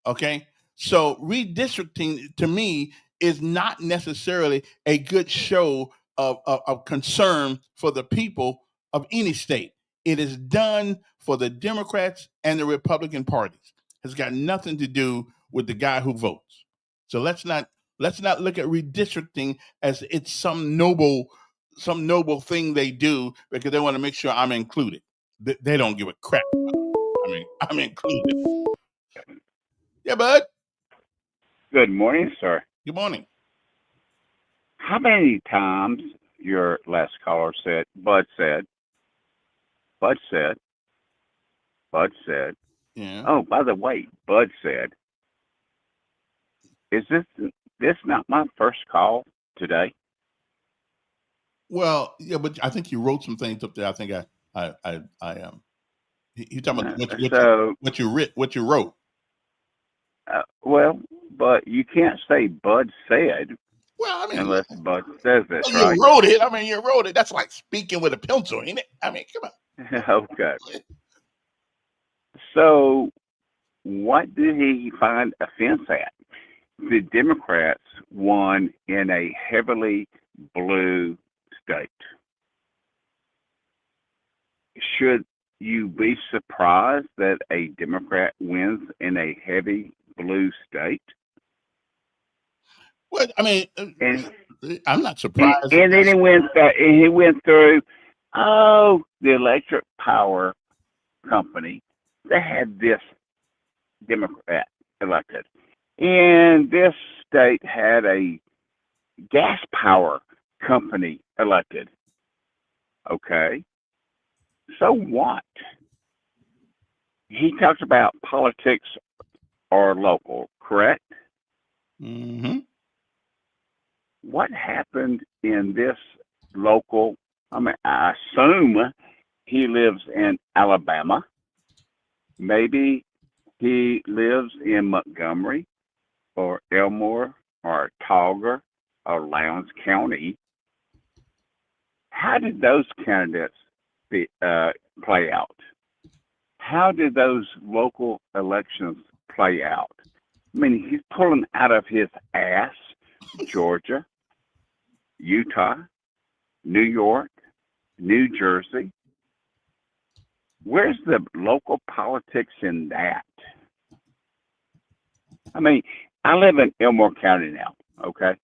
Okay. So redistricting to me is not necessarily a good show of concern for the people of any state. It is done for the Democrats and the Republican parties. It's got nothing to do with the guy who votes. So let's not look at redistricting as it's some noble some noble thing they do because they want to make sure I'm included. They don't give a crap. I mean, I'm included. Yeah, bud. Good morning, sir. Good morning. How many times your last caller said, Bud said, Bud said, Bud said, Yeah. oh, by the way, Bud said, is this not my first call today? Well, yeah, but I think you wrote some things up there. I think I you talking about what you wrote. Well, but you can't say Bud said Well, I mean, unless Bud says it, you right? wrote it. I mean, you wrote it. That's like speaking with a pencil, ain't it? I mean, come on. Okay. So, what did he find offense at? The Democrats won in a heavily blue state. Should you be surprised that a Democrat wins in a heavy blue state? Well, I mean, And I'm not surprised. and then he went through, the electric power company. They had this Democrat elected. And this state had a gas power company elected. Okay. So what? He talks about politics are local, correct? Mm-hmm. What happened in this local? I mean, I assume he lives in Alabama. Maybe he lives in Montgomery or Elmore or Tolger or Lowndes County. How did those candidates play out? How did those local elections play out? I mean, he's pulling out of his ass Georgia, Utah, New York, New Jersey. Where's the local politics in that? I mean, I live in Elmore County now, okay?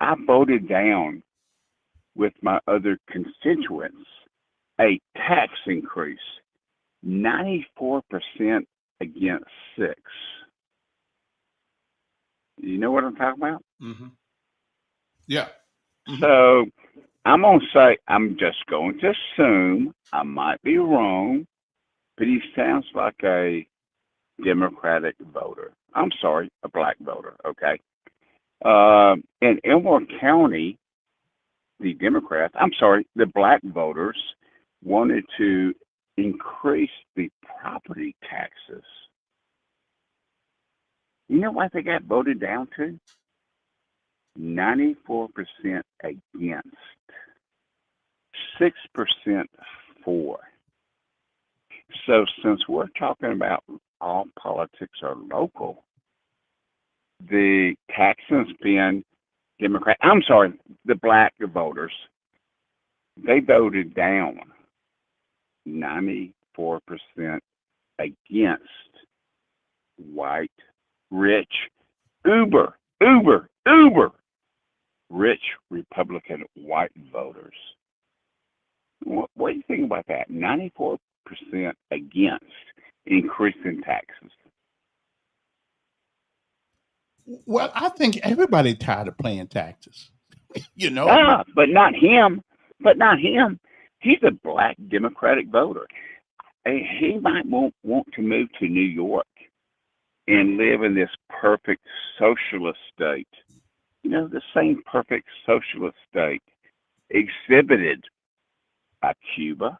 I voted down with my other constituents a tax increase, 94% against 6%. You know what I'm talking about? Mm-hmm. Yeah. Mm-hmm. So I'm going to say, I'm just going to assume, I might be wrong, but he sounds like a Democratic voter. I'm sorry, a black voter, okay? In Elmore County, the Democrats, the black voters wanted to increase the property taxes. You know what they got voted down to? 94% against, 6% for. So since we're talking about all politics are local, the Texans being Democrat, the black voters, they voted down 94% against white, rich, uber rich Republican white voters. What do you think about that? 94% against increasing taxes. Well, I think everybody tired of paying taxes. You know, but not him. He's a black Democratic voter. He might want to move to New York and live in this perfect socialist state. You know, the same perfect socialist state exhibited by Cuba,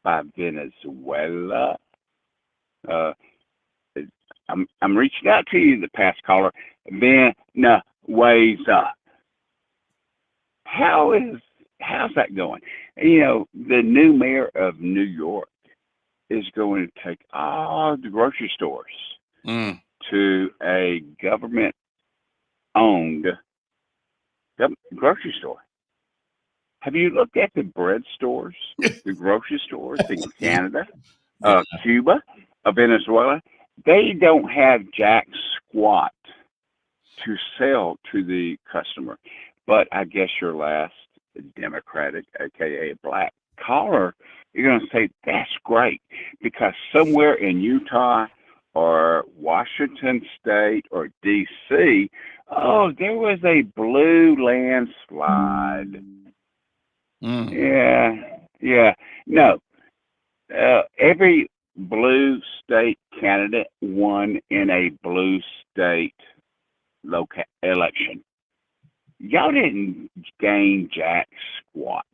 by Venezuela. I'm reaching out to you, the past caller, Venezuela. How's that going? You know, the new mayor of New York is going to take all the grocery stores to a government-owned grocery store. Have you looked at the bread stores, the grocery stores in Canada, Cuba, Venezuela? They don't have jack squat to sell to the customer. But I guess your last Democratic, aka black caller, you're going to say that's great because somewhere in Utah or Washington State or D.C., oh, there was a blue landslide. Yeah. No, every blue state candidate won in a blue state election. Y'all didn't gain jack squat.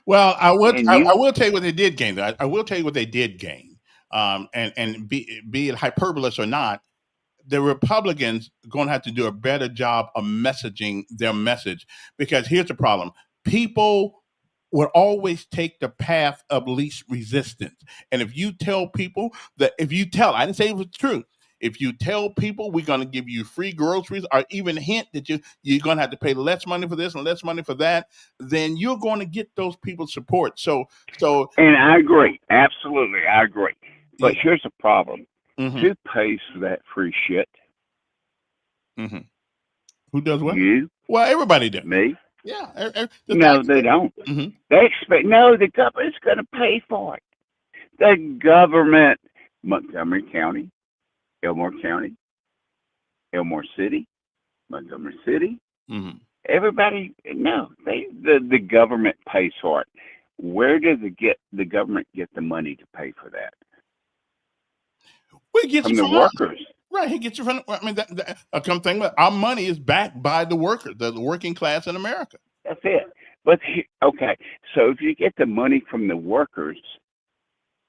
Well, I will tell you what they did gain. Though. I will tell you what they did gain. And be it hyperbolous or not, the Republicans are going to have to do a better job of messaging their message, because here's the problem: people would always take the path of least resistance. And if you tell people that, I didn't say it was true. If you tell people we're going to give you free groceries, or even hint that you're going to have to pay less money for this and less money for that, then you're going to get those people's support. So, and I agree, absolutely, I agree. But here's the problem: who pays for that free shit? Who does what? You? Well, everybody does. Me? Yeah. No, they don't. They expect the government's going to pay for it. The government, Montgomery County, Elmore County, Elmore City, Montgomery City. Everybody, the government pays for it. Where does the government get the money to pay for that? Well, it gets from the workers. Right, he gets it from. I mean, come think about it, our money is backed by the workers, the working class in America. That's it. But okay, so if you get the money from the workers,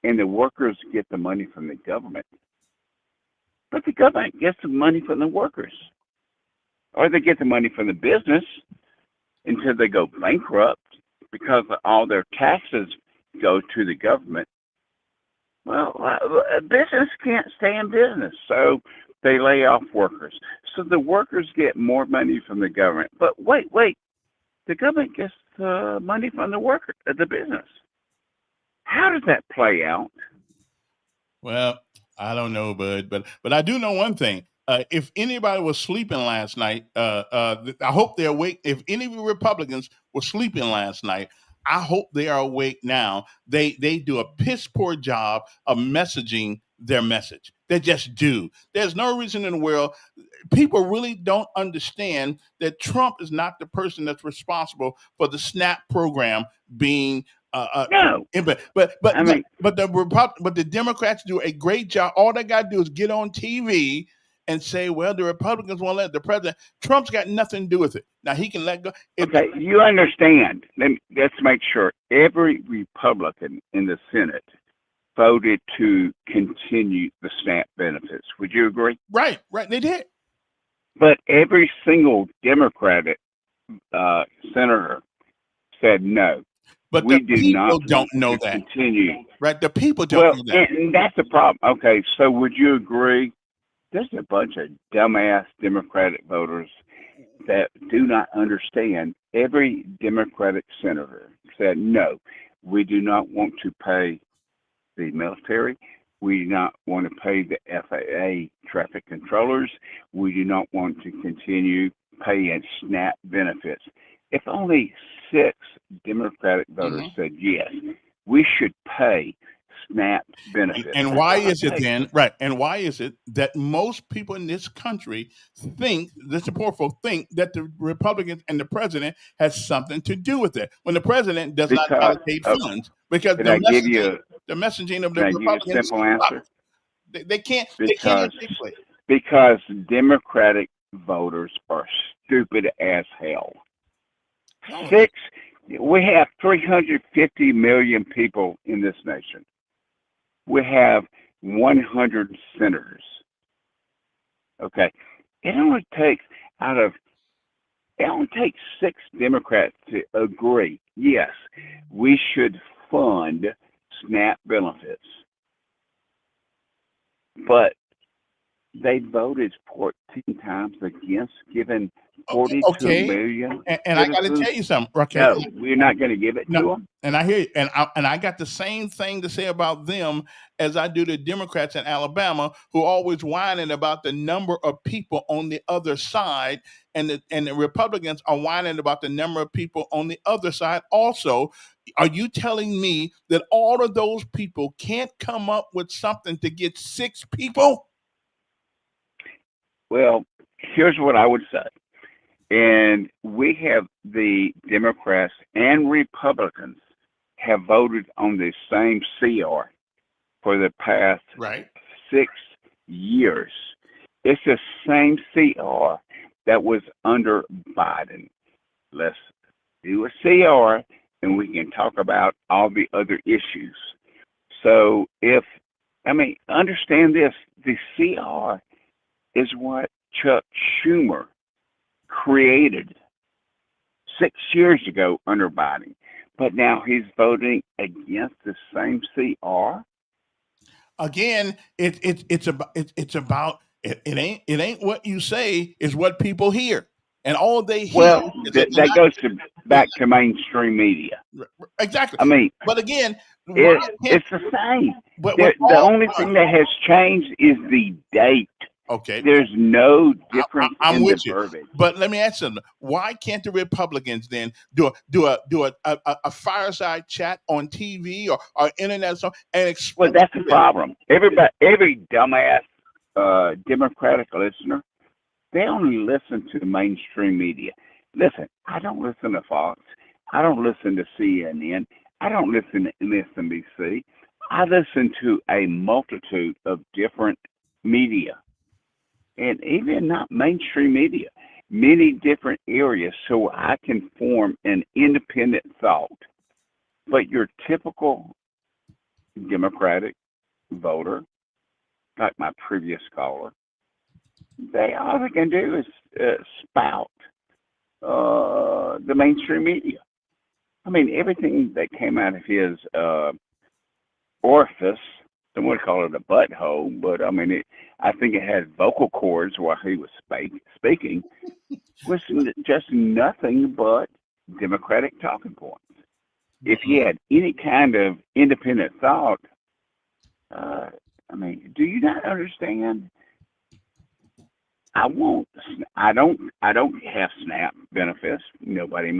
and the workers get the money from the government, but the government gets the money from the workers, or they get the money from the business until they go bankrupt because all their taxes go to the government. Well, a business can't stay in business, so they lay off workers. So the workers get more money from the government. But wait, the government gets the money from the worker, the business. How does that play out? Well, I don't know, bud, but I do know one thing. If anybody was sleeping last night, I hope they're awake. If any Republicans were sleeping last night, I hope they are awake now. They do a piss poor job of messaging their message. They just do. There's no reason in the world. People really don't understand that Trump is not the person that's responsible for the SNAP program being no. But the Democrats do a great job. All they got to do is get on TV and say, well, the Republicans won't let the president. Trump's got nothing to do with it. Now, he can let go. Okay, you understand. Let's make sure every Republican in the Senate voted to continue the SNAP benefits. Would you agree? Right, they did. But every single Democratic senator said no. But we the people don't know that. Continue. Right, the people don't know that. And that's the problem. Okay, so would you agree? There's a bunch of dumbass Democratic voters that do not understand. Every Democratic senator said, no, we do not want to pay the military. We do not want to pay the FAA traffic controllers. We do not want to continue paying SNAP benefits. If only 6 Democratic voters said, yes, we should pay SNAP benefits. And why is it then, right, and why is it that most people in this country think, the poor folk think that the Republicans and the president has something to do with it, when the president does not allocate funds? Because the messaging of the Republicans, a simple answer? They can't articulate. Because Democratic voters are stupid as hell. We have 350 million people in this nation. We have 100 senators. Okay. It only takes 6 Democrats to agree, yes, we should fund SNAP benefits. But they voted 14 times against giving 42 million. And I got to tell you something, Raquel. No, we're not going to give it to them. And I hear you. And I got the same thing to say about them as I do the Democrats in Alabama, who always whining about the number of people on the other side. and the Republicans are whining about the number of people on the other side also. Are you telling me that all of those people can't come up with something to get 6 people? Well, here's what I would say. And we have the Democrats and Republicans have voted on the same CR for the past Right. 6 years. It's the same CR that was under Biden. Let's do a CR and we can talk about all the other issues. So understand this, the CR is what Chuck Schumer created 6 years ago under Biden, but now he's voting against the same CR. Again, it's about it ain't what you say, is what people hear, and all they hear. Well, that goes back to mainstream media. Exactly. I mean, but again, it's the same. But the only thing that has changed is the date. Okay. There's no difference I'm in with the you. verbiage. But let me ask something. Why can't the Republicans then do a fireside chat on TV or internet and explain? Well, that's the problem. Every dumbass Democratic listener, they only listen to the mainstream media. Listen, I don't listen to Fox. I don't listen to CNN. I don't listen to MSNBC. I listen to a multitude of different media. And even not mainstream media, many different areas, so I can form an independent thought. But your typical Democratic voter, like my previous caller, all they can do is spout the mainstream media. I mean, everything that came out of his orifice, some would call it a butthole, but I mean, I think it had vocal cords while he was speaking, was just nothing but Democratic talking points. If he had any kind of independent thought, do you not understand? I don't have SNAP benefits. Nobody in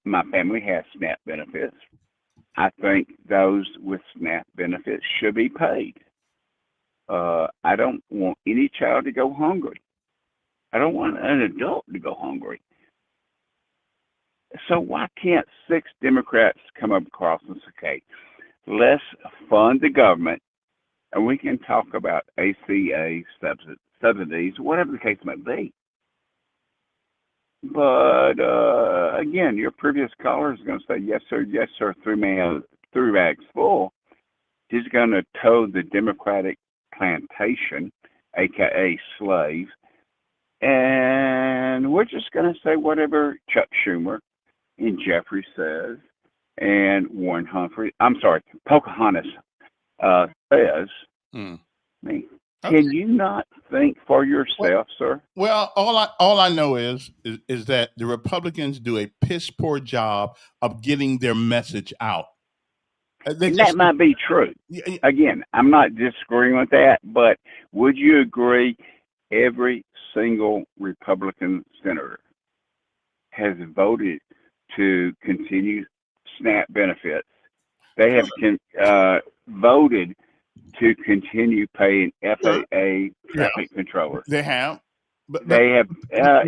my family has SNAP benefits. I think those with SNAP benefits should be paid. I don't want any child to go hungry. I don't want an adult to go hungry. So why can't 6 Democrats come up across and say, okay, let's fund the government and we can talk about ACA subsidies, whatever the case might be. But again, your previous caller is going to say, yes, sir, 3 bags full. He's going to toe the Democratic plantation, aka slave, and we're just going to say whatever Chuck Schumer and Jeffrey says, and Warren Humphrey. I'm sorry, Pocahontas says. I mean, can you not think for yourself, sir? Well, all I know is that the Republicans do a piss poor job of getting their message out. That might be true. Again, I'm not disagreeing with that, but would you agree every single Republican senator has voted to continue SNAP benefits? They have voted to continue paying FAA traffic controllers. They have. But they have.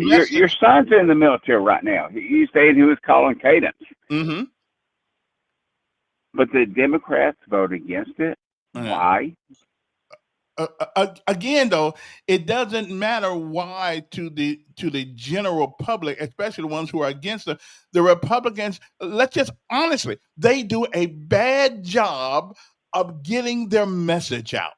Your son's in the military right now. You said he was calling cadence. Mm-hmm. But the Democrats vote against it. Why? Again, though, it doesn't matter why to the general public, especially the ones who are against the Republicans. Let's just honestly, they do a bad job of getting their message out.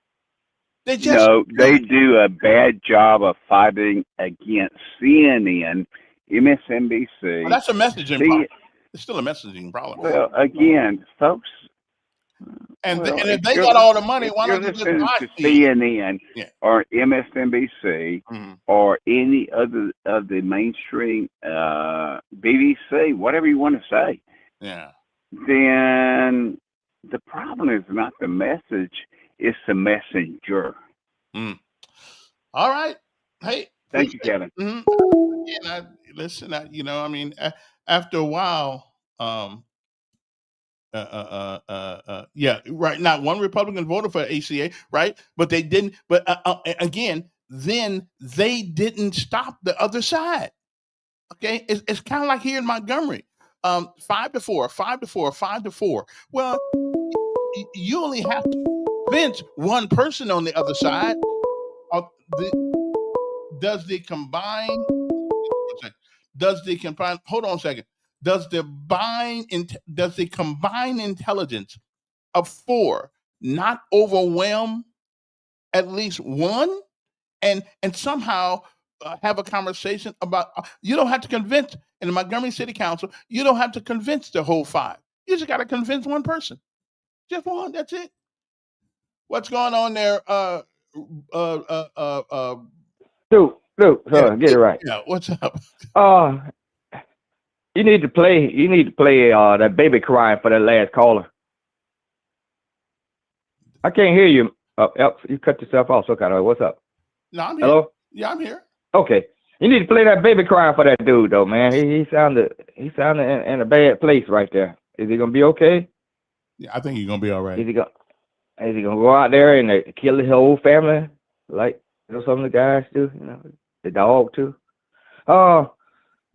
They do a bad job of fighting against CNN, MSNBC. Well, that's a messaging problem. It's still a messaging problem. Well, again, folks. And if they got all the money, why don't you just watch to CNN or MSNBC or any other of the mainstream BBC, whatever you want to say? Yeah. Then the problem is not the message; it's the messenger. All right. Hey. Thank you, Kevin. Mm-hmm. listen. I mean, after a while, yeah, right. Not one Republican voted for ACA, right? But they didn't. But again, then they didn't stop the other side. Okay, it's kind of like here in Montgomery, 5-4, 5-4, 5-4. Well, you only have to convince one person on the other side. Does the combined? Does the combined? Hold on a second. Does the combined intelligence of 4 not overwhelm at least one, and somehow have a conversation about? You don't have to convince in the Montgomery City Council. You don't have to convince the whole 5. You just got to convince one person, just one. That's it. What's going on there? Luke, get it right. Yeah, what's up? You need to play that baby crying for that last caller. I can't hear you. You cut yourself off. So kind of. What's up? No, I'm here. Hello? Yeah, I'm here. Okay. You need to play that baby crying for that dude though, man. He sounded in a bad place right there. Is he gonna be okay? Yeah, I think he's gonna be all right. Is he gonna go out there and kill his whole family like some of the guys do? The dog too. The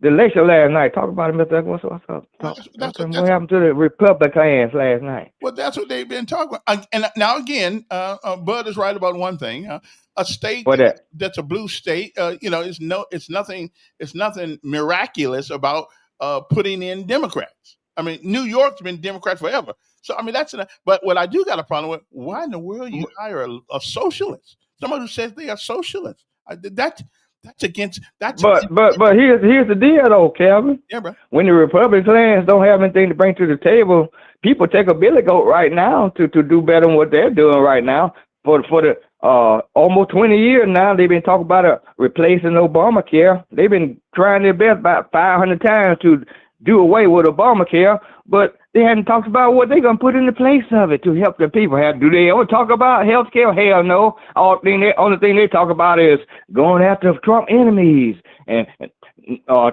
election last night. Talk about it, Mr. What's up? What happened to the Republicans last night? Well, that's what they've been talking about. And now again, Bud is right about one thing. A state that's a blue state, it's nothing miraculous about putting in Democrats. I mean, New York's been Democrat forever. So I mean, but what I do got a problem with: why in the world you hire a socialist? Someone who says they are socialists. But here's the deal though, Calvin. Yeah, bro. When the Republicans don't have anything to bring to the table, people take a billy goat right now to do better than what they're doing right now. For the almost 20 years now, they've been talking about replacing Obamacare. They've been trying their best about 500 times to do away with Obamacare, but they hadn't talked about what they're going to put in the place of it to help the people. Do they ever talk about health care? Hell no. Only thing they talk about is going after Trump enemies and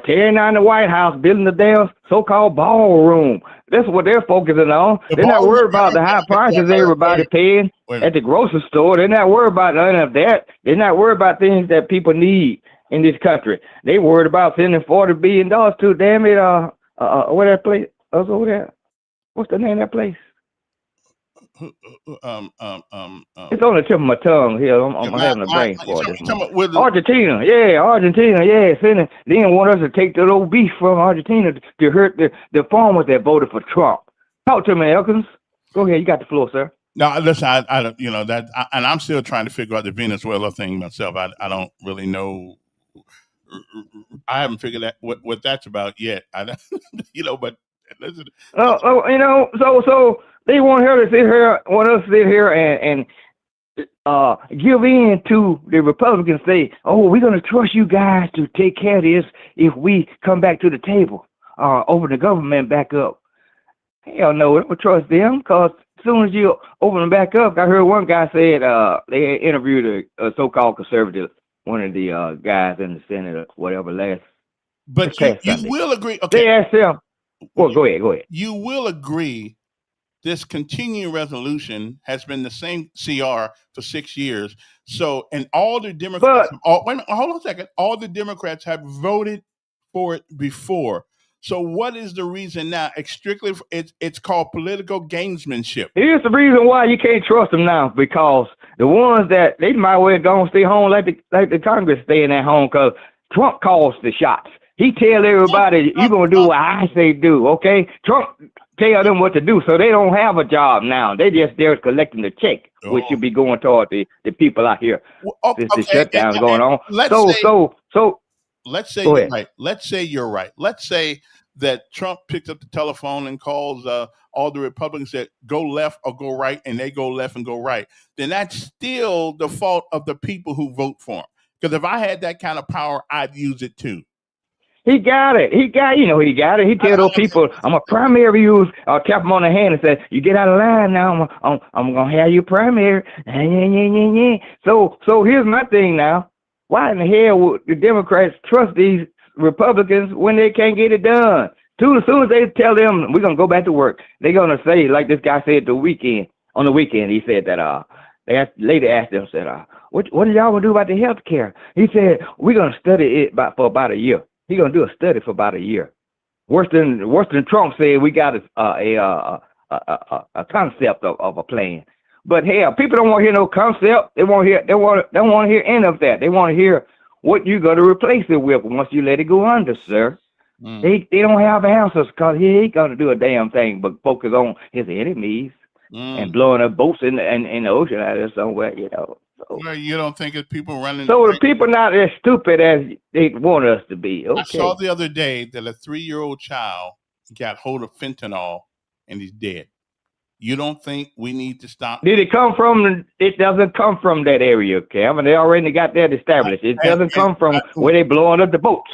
tearing down the White House, building the damn so-called ballroom. That's what they're focusing on. They're not worried about the high prices everybody paying at the grocery store. They're not worried about none of that. They're not worried about things that people need in this country. They worried about sending $40 billion to, damn it, where that place? Over there. What's the name of that place? It's on the tip of my tongue here. I'm having a brain for it. Argentina, yeah. They didn't want us to take the little beef from Argentina to hurt the farmers that voted for Trump. Talk to me, Elkins. Go ahead, you got the floor, sir. No, listen, I don't, and I'm still trying to figure out the Venezuela thing myself. I don't really know. I haven't figured out what that's about yet. But listen. So they want us to sit here and give in to the Republicans. Say, we're going to trust you guys to take care of this if we come back to the table, open the government back up. Hell no, we don't trust them, because as soon as you open them back up, I heard one guy said they interviewed a so-called conservative, one of the guys in the Senate or whatever last. But you will agree. Okay. They asked him. Well, go ahead. You will agree this continuing resolution has been the same CR for 6 years. So, and all the Democrats, hold on a second. All the Democrats have voted for it before. So what is the reason now? It's called political gamesmanship. Here's the reason why you can't trust them now, because the ones that they might well go and stay home like the Congress staying at home, because Trump calls the shots. He tell everybody, you're going to do what I say do, okay? Trump tell them what to do, so they don't have a job now. They just there collecting the check, which should be going toward the people out here. Since the shutdown's going on. Let's say you're right. Let's say you're right. Let's say that Trump picked up the telephone and calls all the Republicans that go left or go right, and they go left and go right. Then that's still the fault of the people who vote for him. Because if I had that kind of power, I'd use it too. He got it. He got it. He tell those people, I'm a primary use. I'll tap him on the hand and say, you get out of line now. I'm going to have you primary. So here's my thing now. Why in the hell would the Democrats trust these Republicans when they can't get it done. As soon as they tell them we're gonna go back to work, they're gonna say, like this guy said on the weekend, he said that lady asked him, said, what are y'all gonna do about the health care? He said, we're gonna study it for about a year. He's gonna do a study for about a year. Worse than Trump said we got a concept of a plan. But hell, people don't want to hear no concept. They want to hear any of that. They want to hear what you're going to replace it with once you let it go under, sir. They don't have answers because he ain't going to do a damn thing but focus on his enemies and blowing up boats in the ocean out there somewhere, you know. So, well, you don't think it's people running? So the people not as stupid as they want us to be. Okay. I saw the other day that a 3-year-old child got hold of fentanyl and he's dead. You don't think we need to stop? Did it come from? It doesn't come from that area, Cam. And they already got that established. It doesn't come from where they blowing up the boats.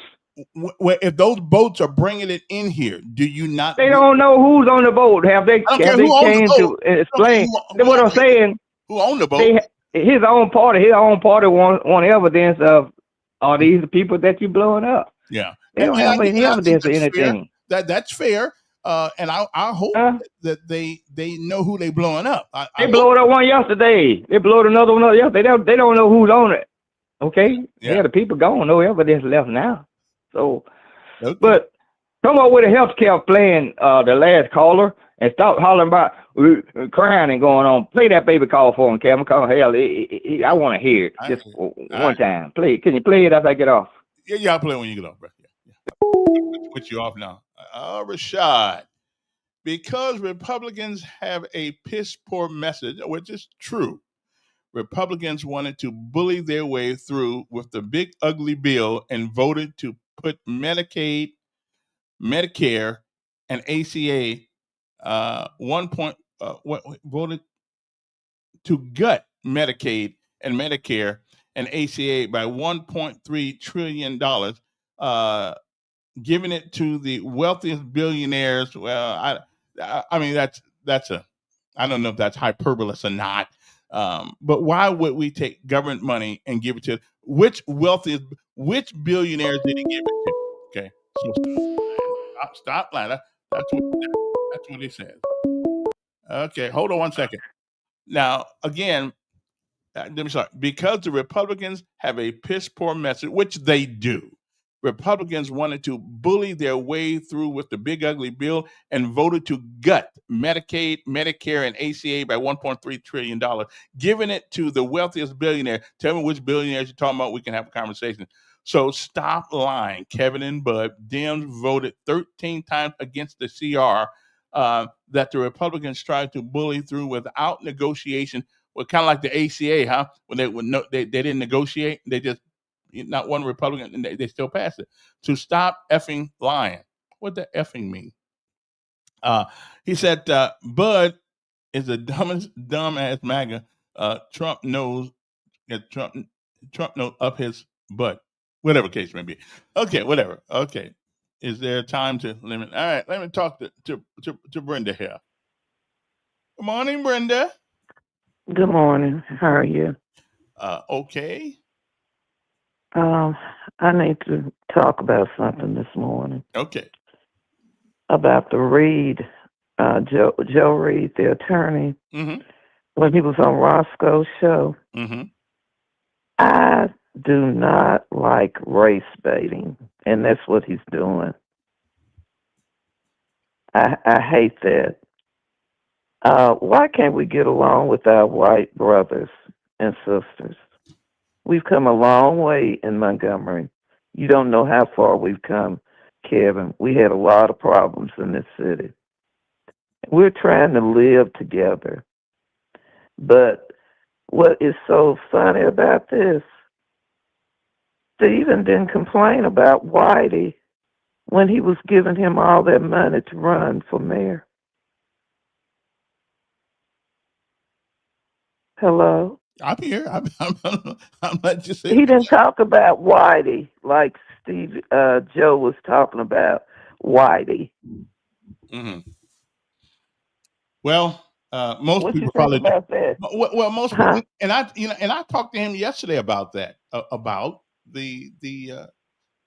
Well, if those boats are bringing it in here, do you not? They don't know who's on the boat. Have they came to explain? What I'm saying. Who owned the boat? His own party want evidence of all these people that you blowing up. Yeah, they don't have any evidence of anything. That's fair. And I hope that they know who they blowing up. They blowed up one yesterday. They blowed another one yesterday. They don't know who's on it. Okay, yeah, the people gone. No evidence left now. So, but come up with a health care plan. The last caller, and stop hollering about crying and going on. Play that baby call for him, Kevin. Call hell. I want to hear it just one time. Play. Can you play it as I get off? Yeah, I'll play it when you get off, bro. Yeah. Put you off now. Rashad, because Republicans have a piss poor message, which is true. Republicans wanted to bully their way through with the big ugly bill and voted to put Medicaid, Medicare, and ACA voted to gut Medicaid and Medicare and ACA by $1.3 trillion, giving it to the wealthiest billionaires. Well, I mean that's I don't know if that's hyperbole or not. But why would we take government money and give it to which billionaires did he give it to? Okay, so stop lying. That's what he says. Okay, hold on one second. Now, again, let me start. Because the Republicans have a piss poor message, which they do. Republicans wanted to bully their way through with the big ugly bill and voted to gut Medicaid, Medicare, and ACA by $1.3 trillion, giving it to the wealthiest billionaire. Tell me which billionaires you're talking about. We can have a conversation. So stop lying, Kevin and Bud. Dems voted 13 times against the CR that the Republicans tried to bully through without negotiation. Well, kind of like the ACA, huh? When they didn't negotiate, they just not one Republican, and they still passed it. To stop effing lying. What does effing mean? He said, Bud is the dumbass MAGA. Trump knows up his butt. Whatever case may be. Okay, whatever. Okay. Is there time to limit? All right, let me talk to Brenda here. Good morning, Brenda. Good morning. How are you? Okay. I need to talk about something this morning. Okay. About the Reid, Joe Reid, the attorney, when he was on Roscoe's show. I do not like race baiting, and that's what he's doing. I hate that. Why can't we get along with our white brothers and sisters? We've come a long way in Montgomery. You don't know how far we've come, Kevin. We had a lot of problems in this city. We're trying to live together. But what is so funny about this, Stephen didn't complain about Whitey when he was giving him all that money to run for mayor. Hello? I'm here. I'm let you say. He didn't talk about Whitey like Joe was talking about Whitey. Well, most what people probably about that. Well, most people, and I talked to him yesterday about that, about the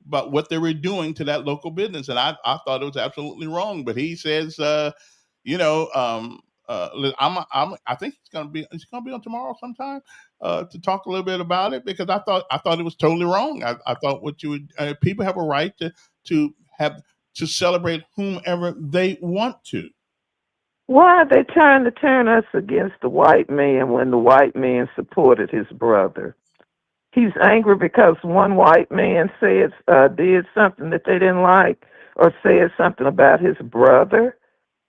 about what they were doing to that local business, and I thought it was absolutely wrong. But he says, I think he's gonna be on tomorrow sometime to talk a little bit about it, because I thought it was totally wrong. I thought what you would people have a right to celebrate whomever they want to. Why are they trying to turn us against the white man when the white man supported his brother? He's angry because one white man did something that they didn't like, or said something about his brother.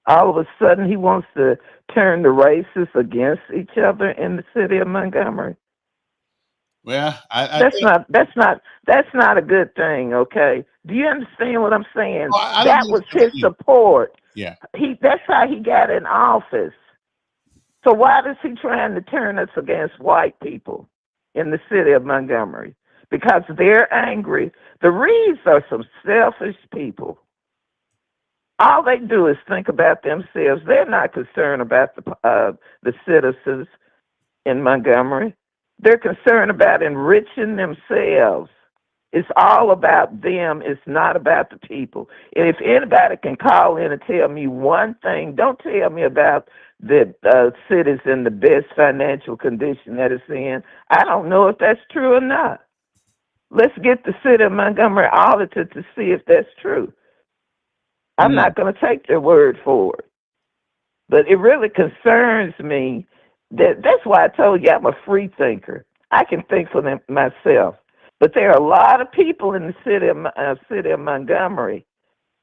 All of a sudden, he wants to turn the races against each other in the city of Montgomery. Well, that's not a good thing. Okay, do you understand what I'm saying? That was his support. Yeah, that's how he got in office. So why is he trying to turn us against white people in the city of Montgomery? Because they're angry. The Reeds are some selfish people. All they do is think about themselves. They're not concerned about the citizens in Montgomery. They're concerned about enriching themselves. It's all about them. It's not about the people. And if anybody can call in and tell me one thing, don't tell me about the city's in the best financial condition that it's in. I don't know if that's true or not. Let's get the city of Montgomery audited to see if that's true. I'm not going to take their word for it. But it really concerns me. That's why I told you I'm a free thinker. I can think for myself. But there are a lot of people in the city of Montgomery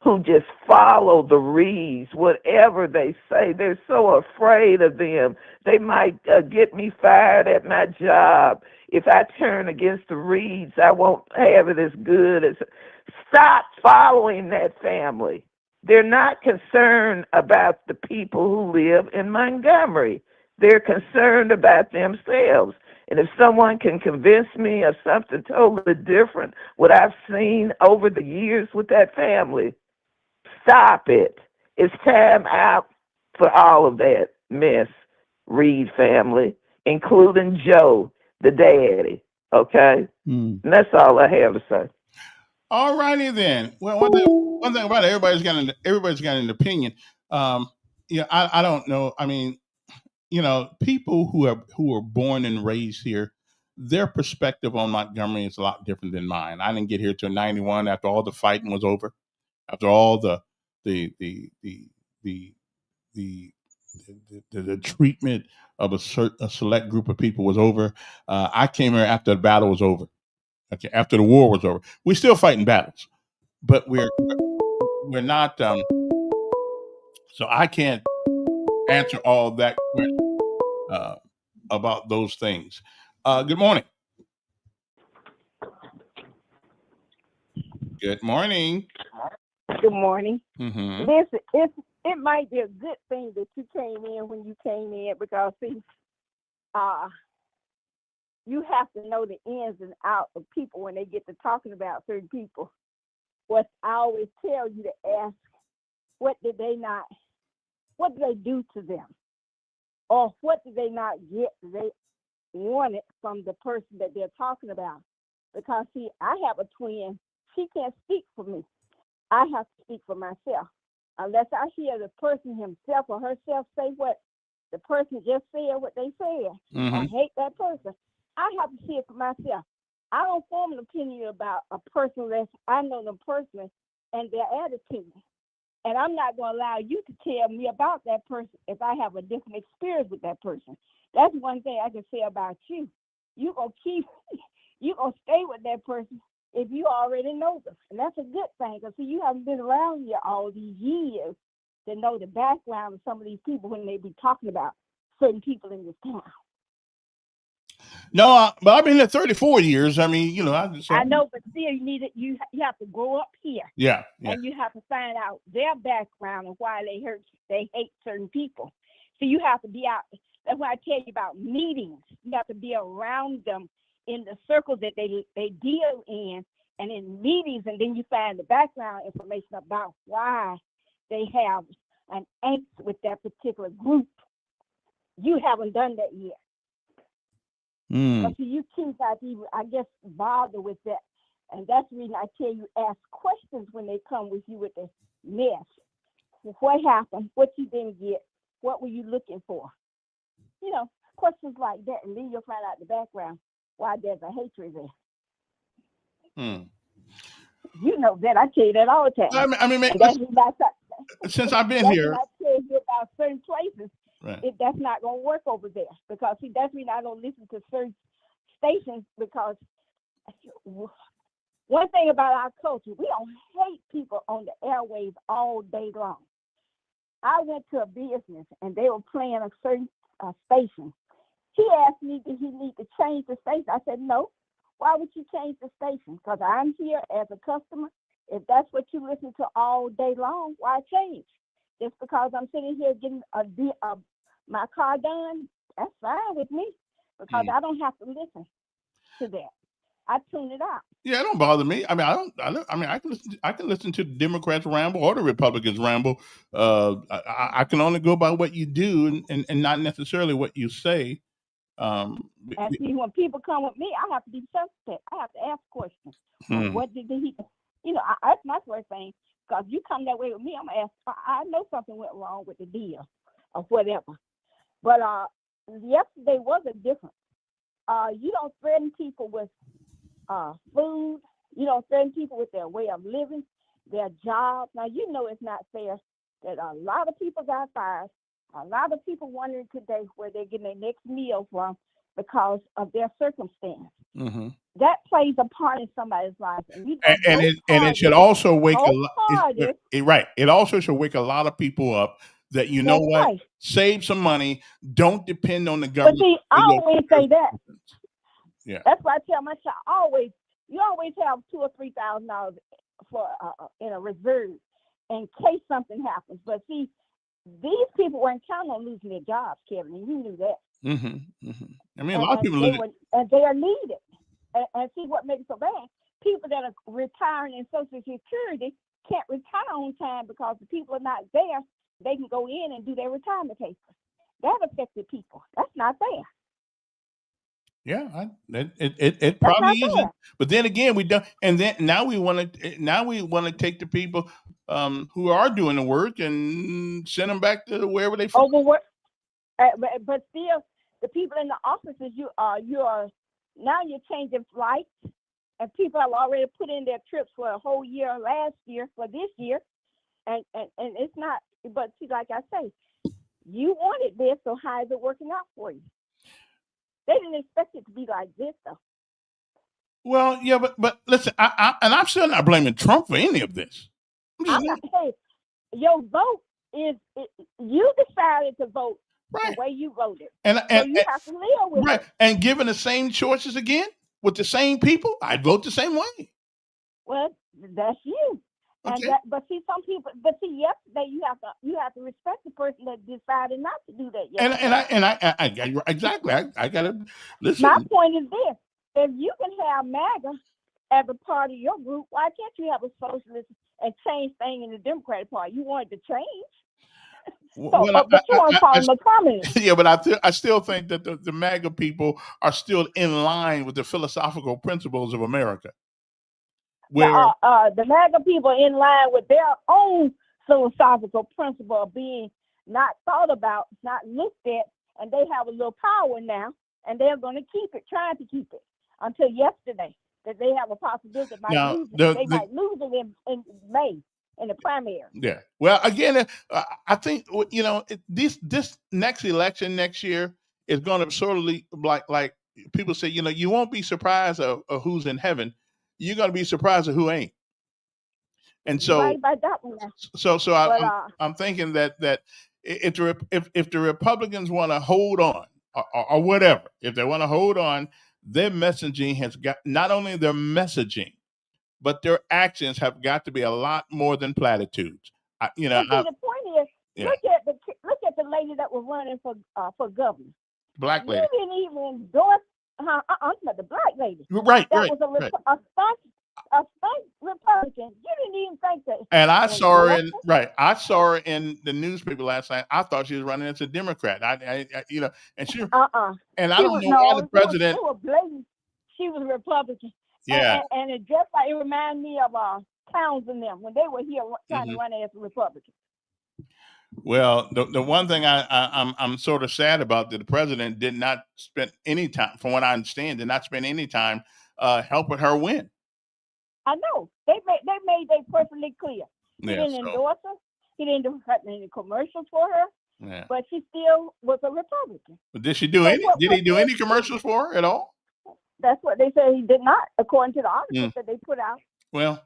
who just follow the Reeds, whatever they say. They're so afraid of them. They might get me fired at my job. If I turn against the Reeds, I won't have it as good as... Stop following that family. They're not concerned about the people who live in Montgomery. They're concerned about themselves. And if someone can convince me of something totally different, what I've seen over the years with that family, stop it. It's time out for all of that mess, Reed family, including Joe, the daddy. Okay? And that's all I have to say. All righty then. Well, one thing about it, everybody's got an opinion. I don't know. I mean, people who are born and raised here, their perspective on Montgomery is a lot different than mine. I didn't get here till '91 after all the fighting was over, after all the treatment of a select group of people was over. I came here after the battle was over. Okay, after the war was over. We're still fighting battles, but we're not. So I can't answer all that question about those things. Good morning. Good morning. Good morning. Mm-hmm. Listen, it might be a good thing that you came in when you came in, because see, you have to know the ins and outs of people when they get to talking about certain people. What I always tell you to ask, what did they do to them? Or what did they not get that they wanted from the person that they're talking about? Because see, I have a twin. She can't speak for me. I have to speak for myself. Unless I hear the person himself or herself say what the person just said, what they said, I hate that person. I have to see it for myself. I don't form an opinion about a person unless I know them personally and their attitude. And I'm not going to allow you to tell me about that person if I have a different experience with that person. That's one thing I can say about you. You're going to stay with that person if you already know them. And that's a good thing, because see, you haven't been around here all these years to know the background of some of these people when they be talking about certain people in this town. No, but I've been here 34 years. I mean, I know, but still, you have to grow up here. Yeah. And you have to find out their background and why they hate certain people. So you have to be out. That's why I tell you about meetings. You have to be around them in the circles that they deal in, and in meetings, and then you find the background information about why they have an angst with that particular group. You haven't done that yet. But you kids have to, I guess, bother with that. And that's the reason I tell you, ask questions when they come with you with the mess. What happened? What you didn't get? What were you looking for? You know, questions like that, and then you'll find out the background why there's a hatred there. You know that. I tell you that all the time. I mean, and that's since I've been that's here, when I tell you about certain places, right. That's not going to work over there. Because, see, that's when I don't listen to certain stations, because one thing about our culture, we don't hate people on the airwaves all day long. I went to a business, and they were playing a certain station. He asked me, did he need to change the station? I said, no. Why would you change the station? Because I'm here as a customer. If that's what you listen to all day long, why change? Just because I'm sitting here getting my car done, that's fine with me, because I don't have to listen to that. I tune it out. Yeah, it don't bother me. I mean, I can listen to the Democrats ramble or the Republicans ramble. I can only go by what you do and not necessarily what you say. And see, when people come with me, I have to be suspect. I have to ask questions. Well, what did he? You know, that's my first thing. Because you come that way with me, I'm gonna ask. I know something went wrong with the deal, or whatever. But yesterday was a difference. You don't threaten people with food. You don't threaten people with their way of living, their jobs. Now you know it's not fair that a lot of people got fired. A lot of people wondering today where they're getting their next meal from because of their circumstance. Mm-hmm. That plays a part in somebody's life, and it should also wake right. It also should wake a lot of people up that know what, right. Save some money. Don't depend on the government. But see, I always say that. Yeah, that's why I tell my child you always have $2,000 or $3,000 for in a reserve in case something happens. But see, these people weren't counting on losing their jobs, Kevin, and you knew that. Mm-hmm. Mm-hmm. I mean, a lot of people lose it. And they are needed. And see what makes it so bad? People that are retiring in Social Security can't retire on time because the people are not there. They can go in and do their retirement papers. That affected people. That's not fair. Yeah, it probably isn't. But then again, we don't. And then now we want to take the people who are doing the work and send them back to wherever they. Overwork. But still, the people in the offices, you are now you're changing flights, and people have already put in their trips for a whole year last year for this year, and it's not. But see, like I say, you wanted this, so how is it working out for you? They didn't expect it to be like this, though. Well, yeah, but listen, I'm still not blaming Trump for any of this. Hey, your vote you decided to vote the way you voted, and so you have to live with it. And given the same choices again with the same people, I'd vote the same way. Well, that's you. Okay. But see, some people. But see, yesterday you have to respect the person that decided not to do that. Yesterday. And I exactly. I gotta listen. My point is this: if you can have MAGA as a part of your group, why can't you have a socialist and change things in the Democratic Party? You wanted to change. But you want to call them a communist. Yeah, but I still think that the MAGA people are still in line with the philosophical principles of America. Where the MAGA people are in line with their own philosophical principle of being not thought about, not looked at, and they have a little power now, and they're going to trying to keep it until yesterday, that they have a possibility they might lose it in May in the primary. Yeah. Well, again, I think this next election next year is going to sort of like people say, you won't be surprised of who's in heaven. You're going to be surprised at who ain't. And so, I'm thinking that if the Republicans want to hold on or whatever, if they want to hold on, their messaging has got, not only their messaging, but their actions have got to be a lot more than platitudes. The point is, look at the lady that was running for governor. Black lady. You didn't even endorse. The black lady. Right, that was a stunt Republican. You didn't even think that. And I saw her in the newspaper last night. I thought she was running as a Democrat. And she. And I don't know why the president. She was Republican. Yeah. And it just like it reminded me of Towns and them when they were here trying to Mhm. run as a Republican. Well, the one thing I'm sort of sad about that the president did not spend any time, from what I understand, did not spend any time helping her win. I know they made that perfectly clear. He Yeah. didn't So endorse her. He didn't do any commercials for her, yeah. but she still was a Republican. But did she do So any? Did he do any commercials for her at all? That's what they said he did not, according to the article that they put out. Well,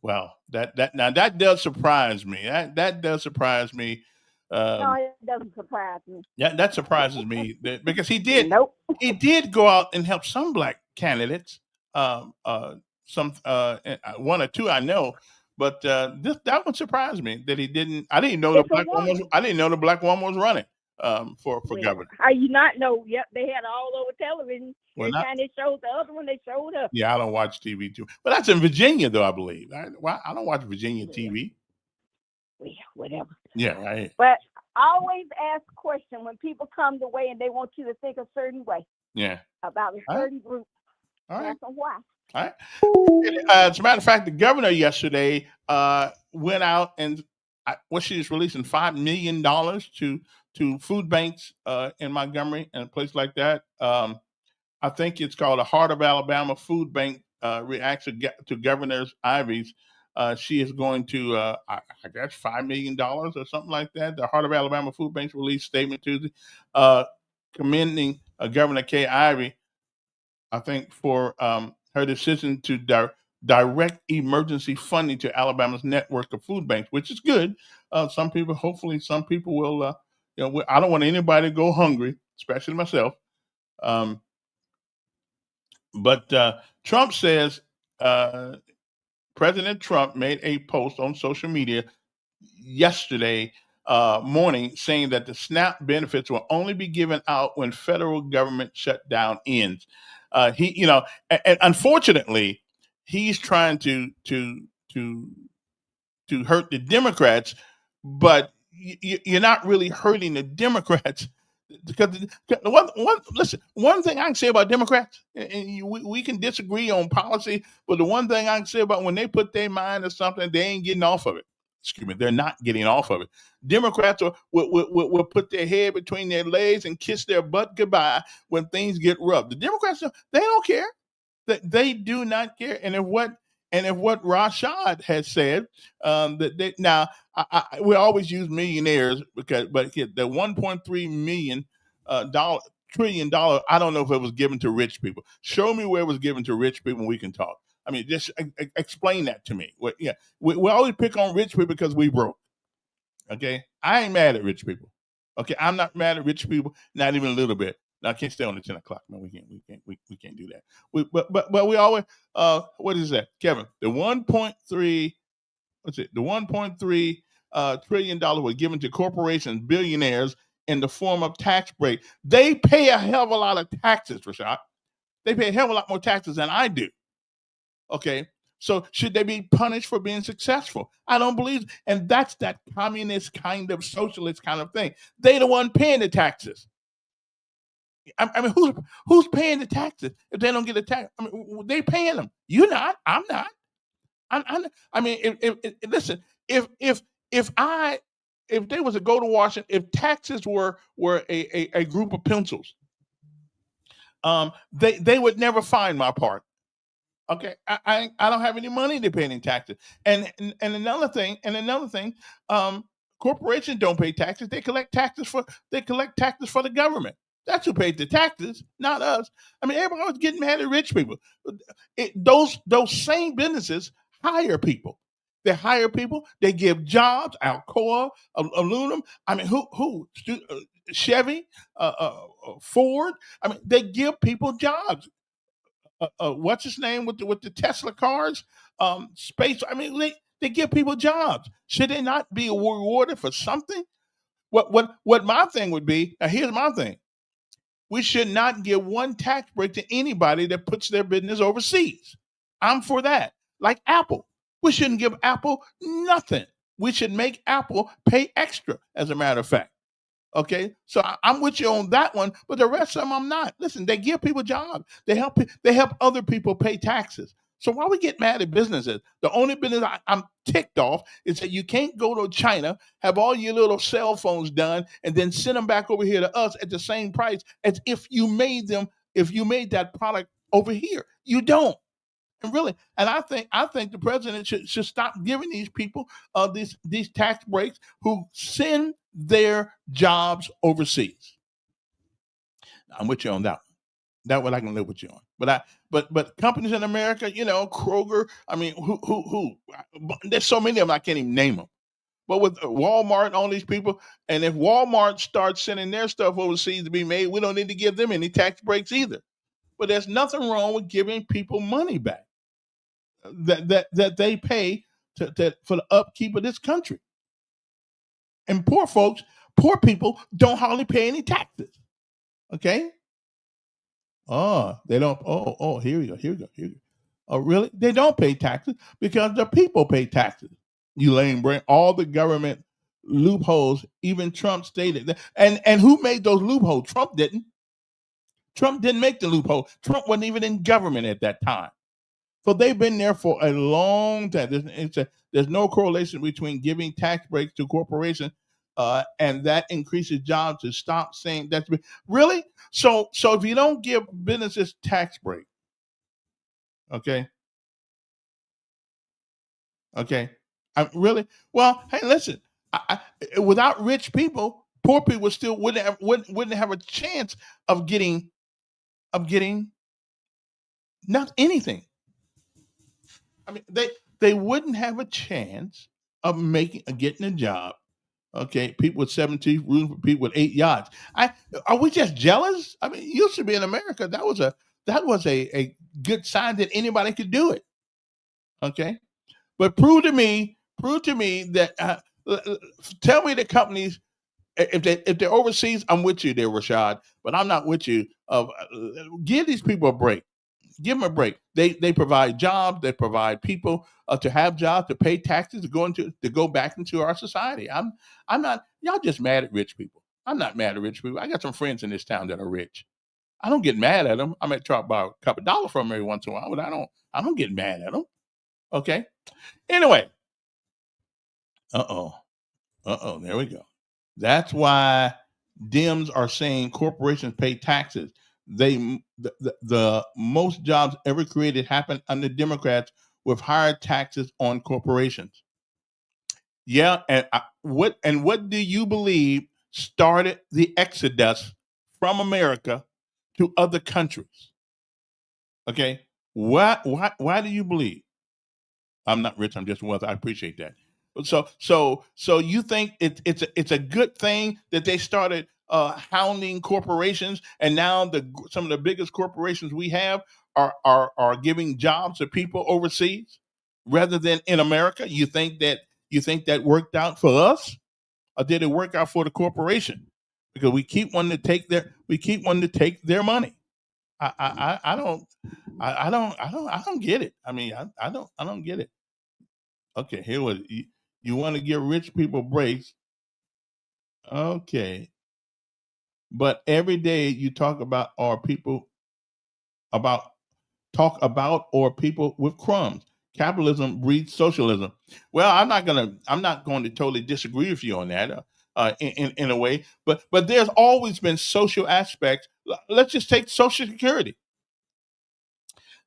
well, that does surprise me. That does surprise me. No, it doesn't surprise me. Yeah, that surprises me because he did. Nope. He did go out and help some black candidates. Some one or two I know, but that one surprised me that he didn't. I didn't know the black woman. I didn't know the black woman was running for governor. How you not know? Yep, they had all over television. Well, Every time they showed the other one, they showed her. Yeah, I don't watch TV too, but that's in Virginia though. I believe. I don't watch Virginia TV. Well, whatever. Yeah, right. But always ask a question when people come the way and they want you to think a certain way. Yeah. About a certain group. All right. Ask them why. All right. As a matter of fact, the governor yesterday went out and she's releasing $5 million to food banks in Montgomery and a place like that. I think it's called the Heart of Alabama Food Bank reacts to Governor Ivey's. She is going to, I guess, $5 million or something like that. The Heart of Alabama Food Bank's released statement Tuesday, commending Governor Kay Ivey, I think, for her decision to direct emergency funding to Alabama's network of food banks, which is good. Hopefully some people will, I don't want anybody to go hungry, especially myself. But Trump says, President Trump made a post on social media yesterday morning saying that the SNAP benefits will only be given out when federal government shutdown ends. And unfortunately, he's trying to hurt the Democrats, but you're not really hurting the Democrats. Because one thing I can say about Democrats, and we can disagree on policy, but the one thing I can say about when they put their mind to something, they ain't getting off of it. Excuse me, they're not getting off of it. Democrats will put their head between their legs and kiss their butt goodbye when things get rough. The Democrats, they don't care. They do not care. And if what Rashad has said, we always use millionaires but the $1.3 million trillion, I don't know if it was given to rich people. Show me where it was given to rich people and we can talk. I mean, just explain that to me. We always pick on rich people because we broke. Okay, I ain't mad at rich people. Okay, I'm not mad at rich people, not even a little bit. Now, I can't stay on the 10 o'clock. No, we can't do that. But we always what is that, Kevin? The 1.3 the $1.3 trillion was given to corporations, billionaires in the form of tax break. They pay a hell of a lot of taxes, Rashad. They pay a hell of a lot more taxes than I do. Okay, so should they be punished for being successful? I don't believe, and that's that communist kind of socialist kind of thing. They the one paying the taxes. I mean, who's paying the taxes if they don't get a tax? I mean, they paying them. You're not. I'm not. I mean, listen. If they was to go to Washington, if taxes were a group of pencils, they would never find my part. Okay, I don't have any money to pay any taxes. And another thing, corporations don't pay taxes. They collect taxes for the government. That's who pays the taxes, not us. I mean, everybody was getting mad at rich people. Those same businesses hire people. They hire people. They give jobs. Alcoa, aluminum. I mean, who? Chevy, Ford. I mean, they give people jobs. What's his name with the Tesla cars? Space. I mean, they give people jobs. Should they not be rewarded for something? What my thing would be? Now, here's my thing. We should not give one tax break to anybody that puts their business overseas. I'm for that. Like Apple. We shouldn't give Apple nothing. We should make Apple pay extra, as a matter of fact. Okay, so I'm with you on that one, but the rest of them I'm not. Listen, they give people jobs. They help other people pay taxes. So why we get mad at businesses? The only business I'm ticked off is that you can't go to China, have all your little cell phones done, and then send them back over here to us at the same price as if you made that product over here. You don't. And really, and I think the president should stop giving these people these tax breaks who send their jobs overseas. I'm with you on that one. That one I can live with you on. But companies in America, Kroger. I mean, who? There's so many of them I can't even name them. But with Walmart and all these people, and if Walmart starts sending their stuff overseas to be made, we don't need to give them any tax breaks either. But there's nothing wrong with giving people money back that they pay for the upkeep of this country. And poor people don't hardly pay any taxes. Okay? Oh, they don't. Oh, here we go. Oh, really? They don't pay taxes because the people pay taxes. You lame brain. All the government loopholes, even Trump stated that. And who made those loopholes? Trump didn't. Trump didn't make the loophole. Trump wasn't even in government at that time. So they've been there for a long time. There's no correlation between giving tax breaks to corporations and that increases jobs. To stop saying that's really so. So if you don't give businesses tax break, okay, I'm really well. Hey, listen. Without rich people, poor people still wouldn't have a chance of getting not anything. I mean, they wouldn't have a chance of getting a job. Okay, people with 17 rooms for people with 8 yachts. Are we just jealous? I mean, it used to be in America that was a good sign that anybody could do it. Okay, but prove to me that tell me the companies if they're overseas, I'm with you there, Rashad, but I'm not with you. Give these people a break. Give them a break. They provide jobs. They provide people to have jobs, to pay taxes, to go back into our society. I'm not. Y'all just mad at rich people. I'm not mad at rich people. I got some friends in this town that are rich. I don't get mad at them. I might try to borrow a couple of dollars from them every once in a while, but I don't get mad at them. Okay. Anyway. There we go. That's why Dems are saying corporations pay taxes. The most jobs ever created happened under Democrats with higher taxes on corporations. Yeah, and what do you believe started the exodus from America to other countries? Okay, why do you believe? I'm not rich. I'm just wealthy. I appreciate that. So you think it's a good thing that they started hounding corporations, and now some of the biggest corporations we have are giving jobs to people overseas rather than in America? You think that worked out for us, or did it work out for the corporation? Because we keep wanting to take their money. I don't get it. I mean, I don't get it. Okay, here was you want to give rich people breaks. Okay. But every day you talk about or people with crumbs. Capitalism breeds socialism. Well, I'm not going to totally disagree with you on that in a way, but there's always been social aspects. Let's just take Social Security.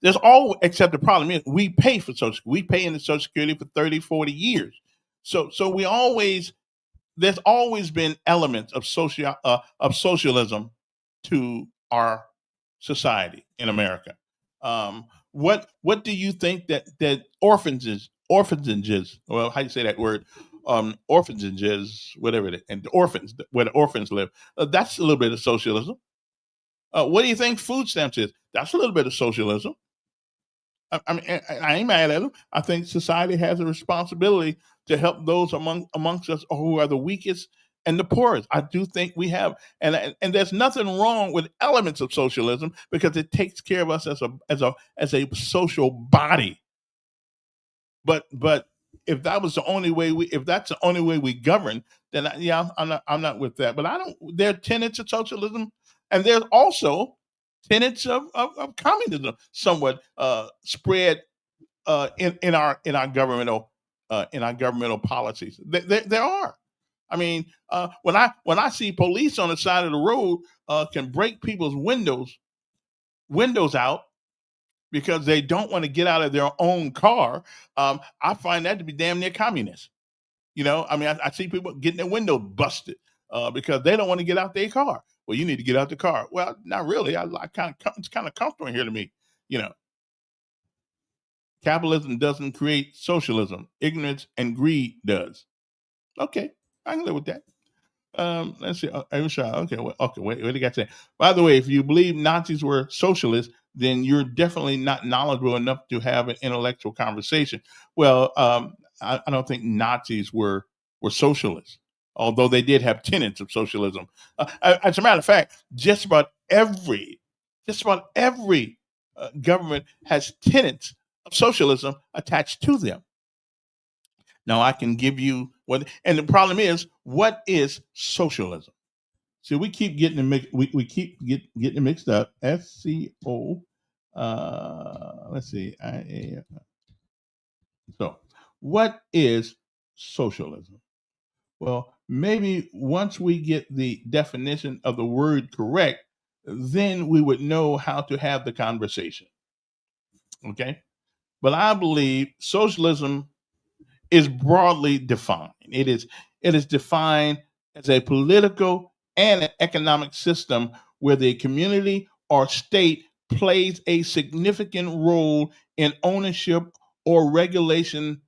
There's all except the problem is we pay for we pay into Social Security for 30, 40 years. So there's always been elements of socialism to our society in America. What do you think that orphanages, well, how do you say that word? Orphanages, whatever it is, and the orphans, where the orphans live, that's a little bit of socialism. What do you think food stamps is? That's a little bit of socialism. I mean, I ain't mad at them. I think society has a responsibility to help those amongst us who are the weakest and the poorest. I do think we have, and there's nothing wrong with elements of socialism because it takes care of us as a social body. But if that's the only way we govern, then I'm not with that. But I don't. There are tenets of socialism, and there's also tenets of communism, somewhat spread in our governmental policies. There are. I mean, when I see police on the side of the road can break people's windows out because they don't want to get out of their own car, I find that to be damn near communist. I mean, I see people getting their window busted because they don't want to get out their car. Well, you need to get out the car. Well, not really. It's kind of comfortable here to me. Capitalism doesn't create socialism. Ignorance and greed does. Okay, I can live with that. Let's see. Okay, what do you got to say? By the way, if you believe Nazis were socialists, then you're definitely not knowledgeable enough to have an intellectual conversation. Well, I don't think Nazis were socialists, although they did have tenets of socialism. As a matter of fact, just about every government has tenets of socialism attached to them. Now I can give you what, and the problem is, what is socialism? So we keep getting getting it mixed up. SCO. Let's see. So, what is socialism? Well, maybe once we get the definition of the word correct, then we would know how to have the conversation. Okay, but I believe socialism is broadly defined. It is defined as a political and an economic system where the community or state plays a significant role in ownership or regulation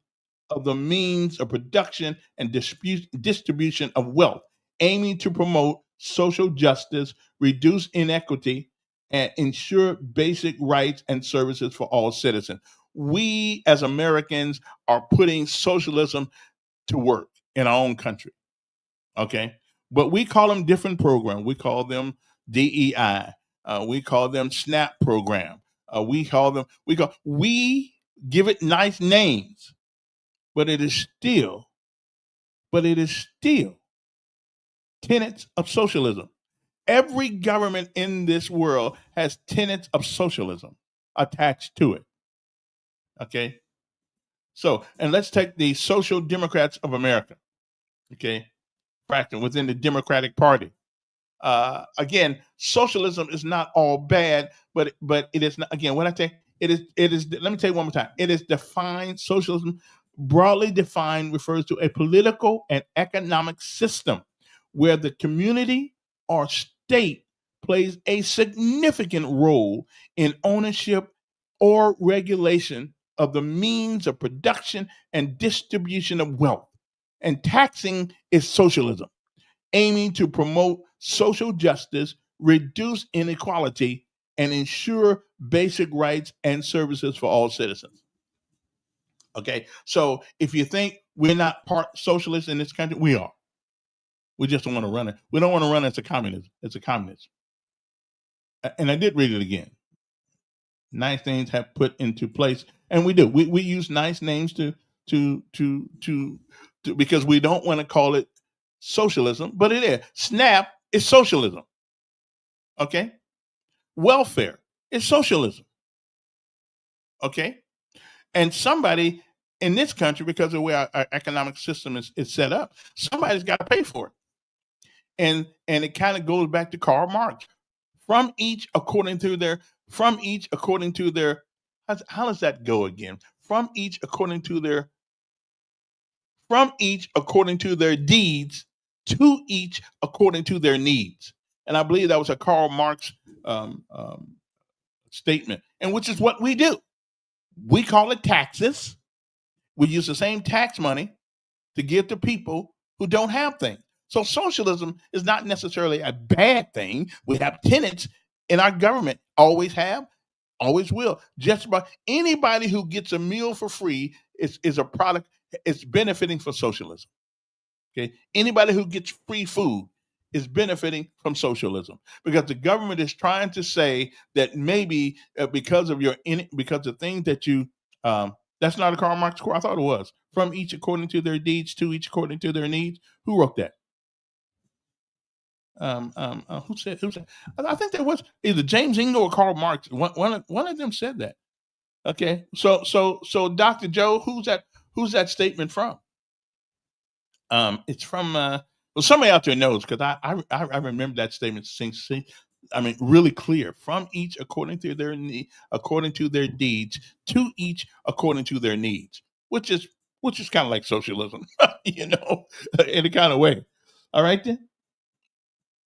of the means of production and distribution of wealth, aiming to promote social justice, reduce inequity, and ensure basic rights and services for all citizens. We as Americans are putting socialism to work in our own country. Okay. But we call them different programs. We call them DEI. We call them SNAP program. We give it nice names, but it is still tenets of socialism. Every government in this world has tenets of socialism attached to it. Okay. So, and let's take the Social Democrats of America. Okay. Practicing within the Democratic Party. Again, socialism is not all bad, but it is not, again, when I say it is, let me tell you one more time. It is defined, socialism, broadly defined, refers to a political and economic system where the community or state plays a significant role in ownership or regulation of the means of production and distribution of wealth. And taxing is socialism, aiming to promote social justice, reduce inequality, and ensure basic rights and services for all citizens. Okay, so if you think we're not part socialist in this country, we are. We just don't want to run it. We don't want to run it as a communism. It's a communism. And I did read it again. Nice things have put into place, and we do. We use nice names to because we don't want to call it socialism, but it is. SNAP is socialism. Okay, welfare is socialism. Okay, and somebody in this country, because of the way our economic system is set up, somebody's got to pay for it. And it kind of goes back to Karl Marx. From each according to their, how does that go again? From each according to their deeds, to each according to their needs. And I believe that was a Karl Marx statement, and which is what we do. We call it taxes. We use the same tax money to give to people who don't have things. So socialism is not necessarily a bad thing. We have tenets in our government, always have, always will. Just about anybody who gets a meal for free is a product, it's benefiting from socialism. Okay, anybody who gets free food is benefiting from socialism, because the government is trying to say that maybe because of things that That's not a Karl Marx quote. I thought it was. From each according to their deeds, to each according to their needs. Who wrote that? Who said? I think that was either James Ingle or Karl Marx. One of them said that. Okay, so Dr. Joe, who's that statement from? It's from well, somebody out there knows, because I remember that statement. I mean, really clear. From each according to their according to their deeds, to each according to their needs, which is kind of like socialism, in a kind of way. All right then.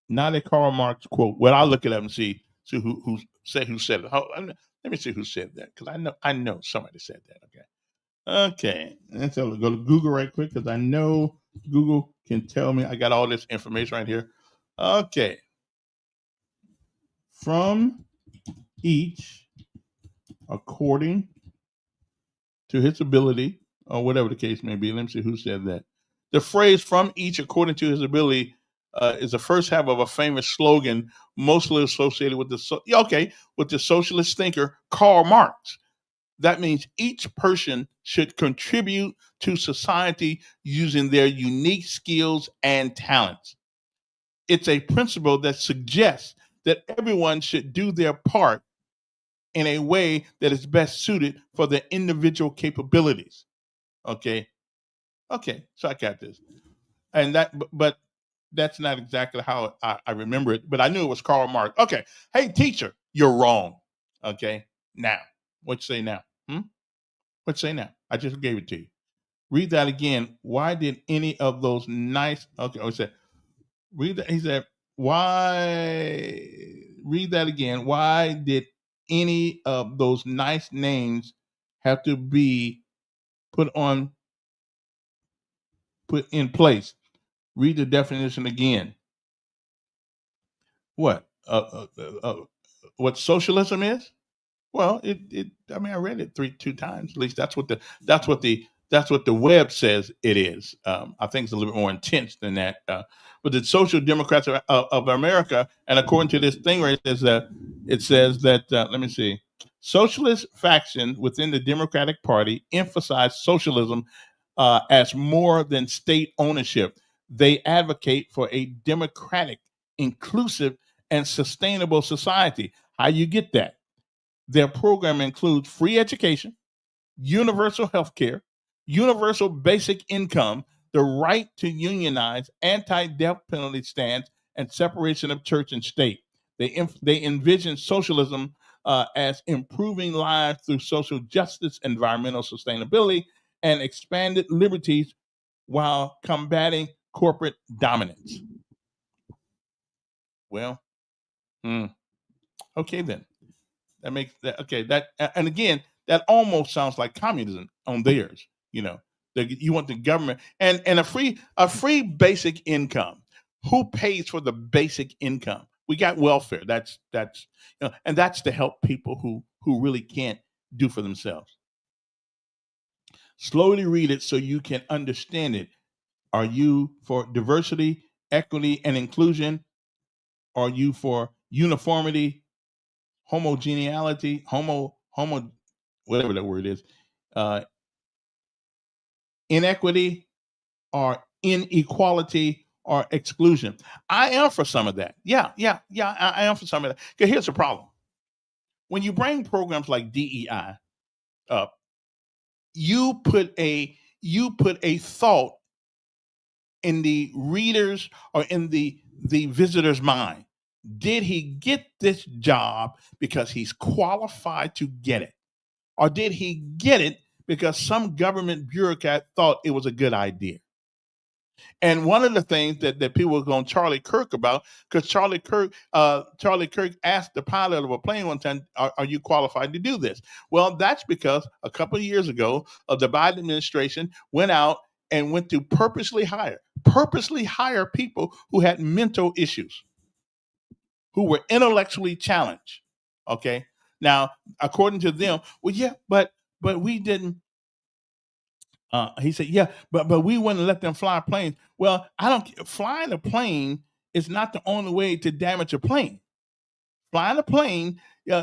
Not a Karl Marx quote. Well, I'll look it up and see who said it. Let me see who said that, because I know somebody said that. Okay. Let's go to Google right quick, because I know Google can tell me. I got all this information right here. Okay. From each according to his ability, or whatever the case may be. Let me see who said that. The phrase "from each according to his ability" is the first half of a famous slogan, mostly associated with the socialist thinker Karl Marx. That means each person should contribute to society using their unique skills and talents. It's a principle that suggests that everyone should do their part in a way that is best suited for their individual capabilities. Okay, so I got this, but that's not exactly how I remember it, but I knew it was Karl Marx. Okay. Hey, teacher, you're wrong. Okay. Now, what you say now? What you say now? I just gave it to you. Read that again. Why did any of those nice... Okay. He said, read that. He said, why... Read that again. Why did any of those nice names have to be put in place? Read the definition again. What? What socialism is? Well, I mean, I read it two times. At least that's what the web says it is. I think it's a little bit more intense than that. But the Social Democrats of America, and according to this thing right, it says that let me see, socialist faction within the Democratic Party emphasize socialism as more than state ownership. They advocate for a democratic, inclusive, and sustainable society. How you get that? Their program includes free education, universal health care, universal basic income, the right to unionize, anti-death penalty stance, and separation of church and state. They envision socialism as improving lives through social justice, environmental sustainability, and expanded liberties while combating corporate dominance. Well, okay then. That makes that okay. That, and again, that almost sounds like communism on theirs. You want the government and a free basic income. Who pays for the basic income? We got welfare. That's and that's to help people who really can't do for themselves. Slowly read it so you can understand it. Are you for diversity, equity, and inclusion? Are you for uniformity, homogeneity, whatever that word is, inequity, or inequality, or exclusion? I am for some of that. Yeah, I am for some of that. Because here's the problem. When you bring programs like DEI up, you put a thought in the reader's or in the visitor's mind. Did he get this job because he's qualified to get it? Or did he get it because some government bureaucrat thought it was a good idea? And one of the things that people were going Charlie Kirk about, because Charlie Kirk asked the pilot of a plane one time, are you qualified to do this? Well, that's because a couple of years ago, the Biden administration went out and went to purposely hire people who had mental issues, who were intellectually challenged. Okay. Now, according to them, well, yeah, but we didn't. He said, yeah, but we wouldn't let them fly planes. Well, flying a plane is not the only way to damage a plane. Flying a plane,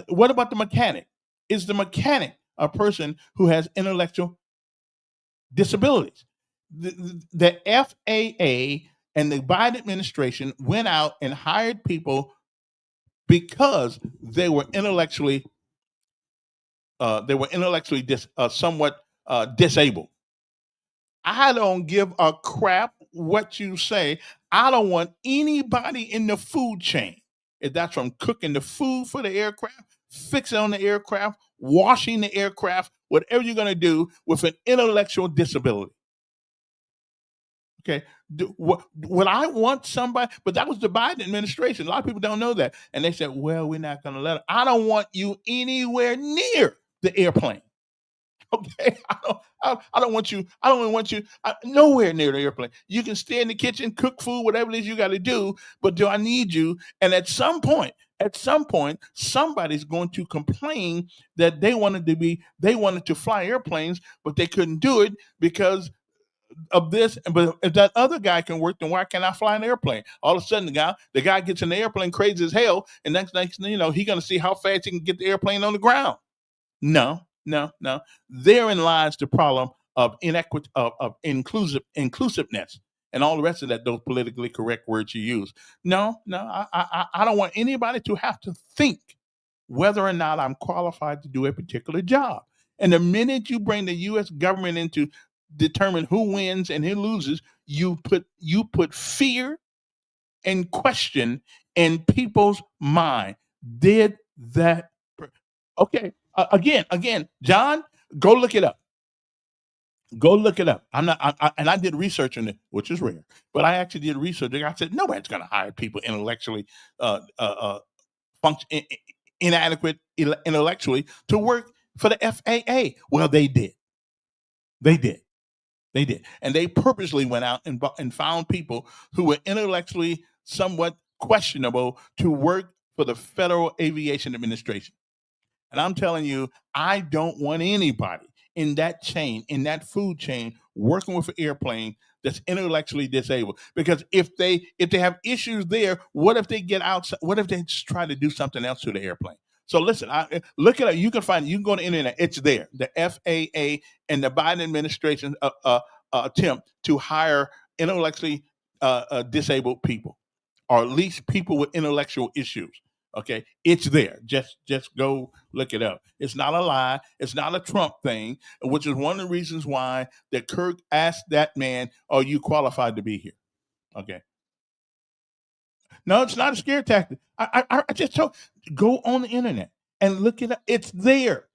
what about the mechanic? Is the mechanic a person who has intellectual disabilities. The FAA and the Biden administration went out and hired people because they were intellectually somewhat disabled. I don't give a crap what you say. I don't want anybody in the food chain, if that's from cooking the food for the aircraft, fixing on the aircraft, washing the aircraft, whatever you're going to do with an intellectual disability. Okay. Would I want somebody? But that was the Biden administration. A lot of people don't know that. And they said, well, we're not going to let it. I don't want you anywhere near the airplane. Okay. I don't want you. I don't want you nowhere near the airplane. You can stay in the kitchen, cook food, whatever it is you got to do. But do I need you? And at some point, somebody's going to complain that they wanted to fly airplanes, but they couldn't do it because of this. But if that other guy can work, then why can't I fly an airplane? All of a sudden, the guy gets in the airplane crazy as hell, and next thing you know, he's gonna see how fast he can get the airplane on the ground. No. Therein lies the problem of inequity, of inclusiveness, and all the rest of that. Those politically correct words you use. No, I don't want anybody to have to think whether or not I'm qualified to do a particular job. And the minute you bring the U.S. government in to determine who wins and who loses, you put fear and question in people's mind. Did that? Okay. Again, John, go look it up. Go look it up. I did research on it, which is rare, but I actually did research. I said nobody's going to hire people intellectually inadequate intellectually to work for the FAA. Well, they did. And they purposely went out and found people who were intellectually somewhat questionable to work for the Federal Aviation Administration. And I'm telling you, I don't want anybody in that chain, in that food chain, working with an airplane that's intellectually disabled. Because if they have issues there, what if they get outside? What if they just try to do something else to the airplane? So listen, look it up. You can find it. You can go to the internet. It's there. The FAA and the Biden administration attempt to hire intellectually disabled people, or at least people with intellectual issues. Okay, it's there. Just go look it up. It's not a lie. It's not a Trump thing, which is one of the reasons why that Kirk asked that man, "Are you qualified to be here?" Okay. No, it's not a scare tactic. I just told, go on the internet and look it up. It's there.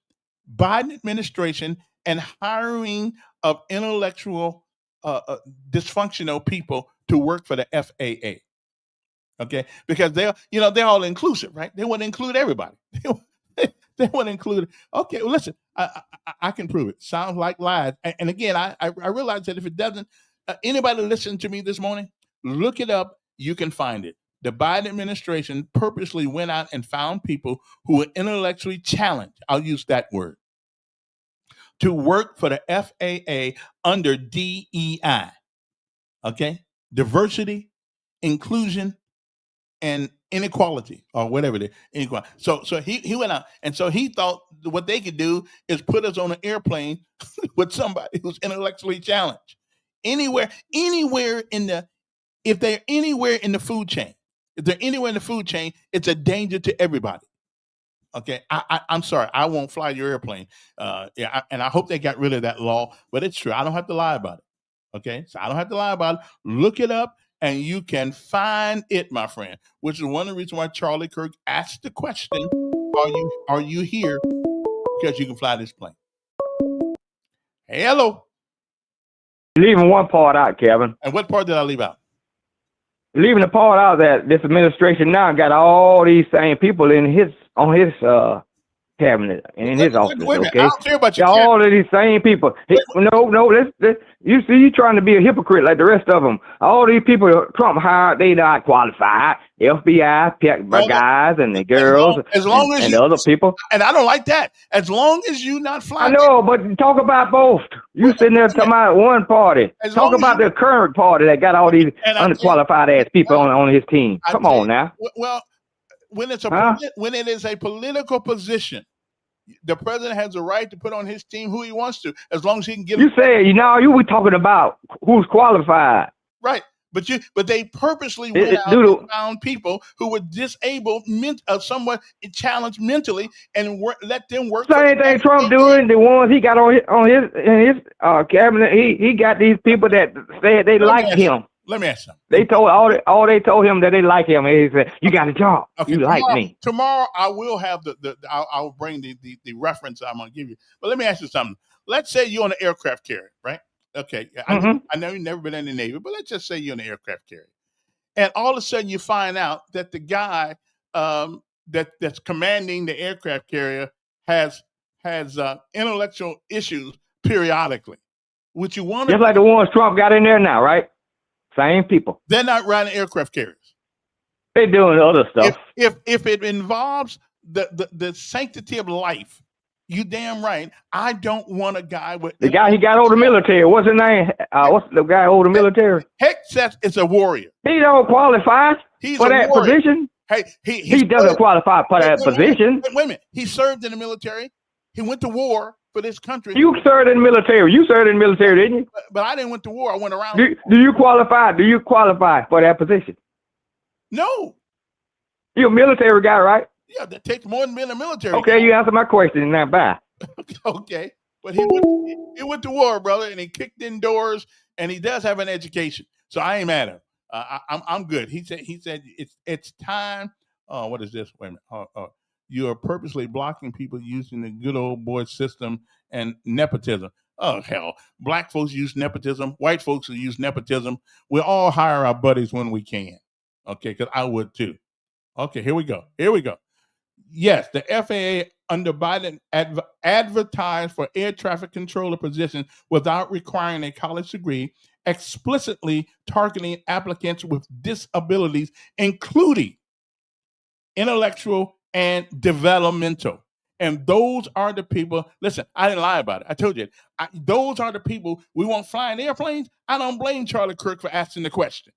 Biden administration and hiring of intellectual dysfunctional people to work for the FAA. Okay, because they're all inclusive, right? They want to include everybody. They want to include. Okay, well, listen, I can prove it. Sounds like lies. And again, I realize that if it doesn't, anybody listen to me this morning, look it up. You can find it. The Biden administration purposely went out and found people who were intellectually challenged. I'll use that word, to work for the FAA under DEI. Okay, diversity, inclusion, and inequality, or whatever it is, inequality. So he went out, and so he thought what they could do is put us on an airplane with somebody who's intellectually challenged. If they're anywhere in the food chain, it's a danger to everybody. Okay, I'm sorry, I won't fly your airplane. And I hope they got rid of that law, but it's true. I don't have to lie about it. Okay, so I don't have to lie about it. Look it up. And you can find it, my friend, which is one of the reasons why Charlie Kirk asked the question, are you here because you can fly this plane? Hello. Leaving one part out, Kevin. And what part did I leave out? Leaving the part out that this administration now got all these same people on his cabinet and in his office. Wait a minute. Okay, I don't care about your all of these same people. You see, you trying to be a hypocrite like the rest of them. All these people Trump hired, they not qualified. FBI guys and the girls, and the other people. And I don't like that. As long as you not flying. I know, but talk about both. You sitting there talking about one party. Talk about the current party that got all these unqualified ass people on his team. Come on now. Well, when it is a political position, The president has a right to put on his team who he wants to, as long as he can get. You said, you were talking about who's qualified. Right. But they purposely went out and found people who were disabled, somewhat challenged mentally, and let them work. Same thing Trump doing. The ones he got in his cabinet, he got these people that said they liked him. Let me ask you something. They told they told him that they like him. And he said, "You got a job. Okay, you like me." Tomorrow I will have I'll bring the reference I'm gonna give you. But let me ask you something. Let's say you're on an aircraft carrier, right? Okay, I know you've never been in the Navy, but let's just say you're in an aircraft carrier, and all of a sudden you find out that the guy that's commanding the aircraft carrier has intellectual issues periodically. Would you want to? Just like the ones Trump got in there now, right? Same people. They're not riding aircraft carriers. They're doing other stuff. If it involves the sanctity of life, you damn right. I don't want a guy with the guy he got over the military. What's his name? What's the guy over the military? Heck says it's a warrior. He don't qualify for that position. Hey, he doesn't qualify for that position. Wait a minute. He served in the military. He went to war for this country. You served in the military. You served in the military, didn't you? But I didn't went to war. I went around. Do you qualify? Do you qualify for that position? No. You're a military guy, right? Yeah, that takes more than being in the military. Okay, you answer my question now. Bye. Okay, but he went to war, brother, and he kicked in doors, and he does have an education. So I ain't mad at him. I'm good. He said it's time. What is this? Wait a minute. You are purposely blocking people using the good old boy system and nepotism. Oh, hell. Black folks use nepotism. White folks use nepotism. We all hire our buddies when we can. Okay, because I would too. Okay, here we go. Yes, the FAA under Biden advertised for air traffic controller positions without requiring a college degree, explicitly targeting applicants with disabilities, including intellectual and developmental. And those are the people, listen, I didn't lie about it. I told you, those are the people we want flying airplanes. I don't blame Charlie Kirk for asking the question.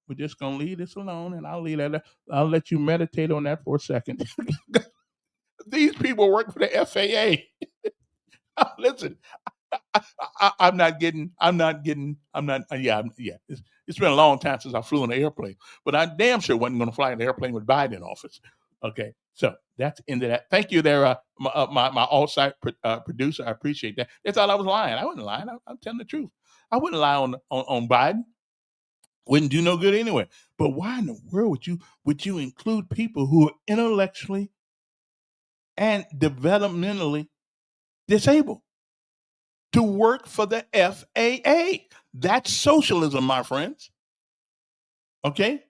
We're just going to leave this alone, and I'll let you meditate on that for a second. These people work for the FAA. Listen, it's been a long time since I flew in an airplane, but I damn sure wasn't going to fly in an airplane with Biden in office. Okay, so that's into that. Thank you there, my all-site producer. I appreciate that. They thought I was lying. I wasn't lying. I'm telling the truth. I wouldn't lie on Biden. Wouldn't do no good anyway. But why in the world would you include people who are intellectually and developmentally disabled to work for the FAA? That's socialism, my friends. Okay?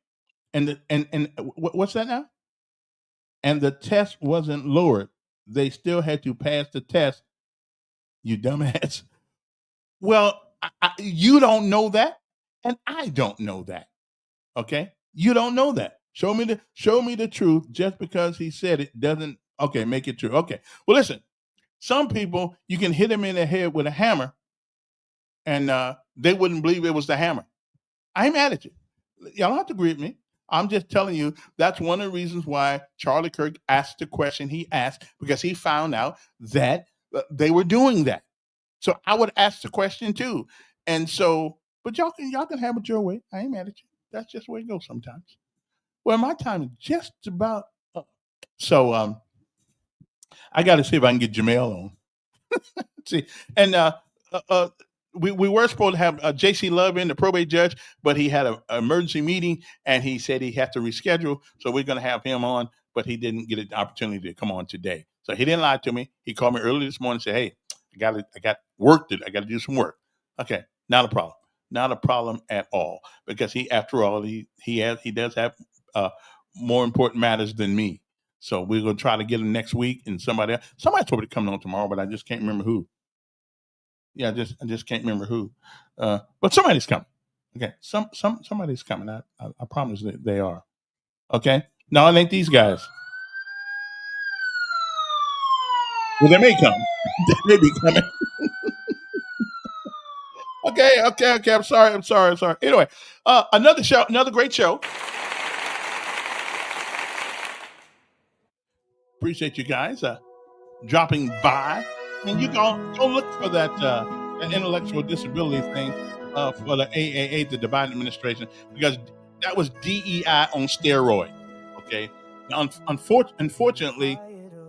And what's that now? And the test wasn't lowered. They still had to pass the test. You dumbass. Well, you don't know that. And I don't know that. Okay? You don't know that. Show me the truth. Just because he said it doesn't, okay, make it true. Okay. Well, listen, some people, you can hit them in the head with a hammer and they wouldn't believe it was the hammer. I ain't mad at you. Y'all don't have to agree with me. I'm just telling you that's one of the reasons why Charlie Kirk asked the question he asked, because he found out that they were doing that. So I would ask the question too. And so, but y'all can have it your way. I ain't mad at you. That's just the way it goes sometimes. Well, my time is just about up. So I got to see if I can get Jamel on. See, and we were supposed to have J.C. Love in, the probate judge, but he had an emergency meeting, and he said he had to reschedule. So we're going to have him on, but he didn't get an opportunity to come on today. So he didn't lie to me. He called me early this morning and said, "Hey, I got work to do. I got to do some work." Okay, not a problem. Not a problem at all, because after all, he does have more important matters than me. So we're gonna try to get him next week, and somebody told me to come on tomorrow, but I just can't remember who. Yeah, I just can't remember who. But somebody's coming. Okay, somebody's coming. I promise that they are. Okay, no, it ain't these guys. Well, they may come. They may be coming. Okay. I'm sorry. Anyway, another great show. appreciate you guys dropping by. And you go look for that intellectual disability thing for the AAA, the Biden administration, because that was DEI on steroid. Okay, unfortunately,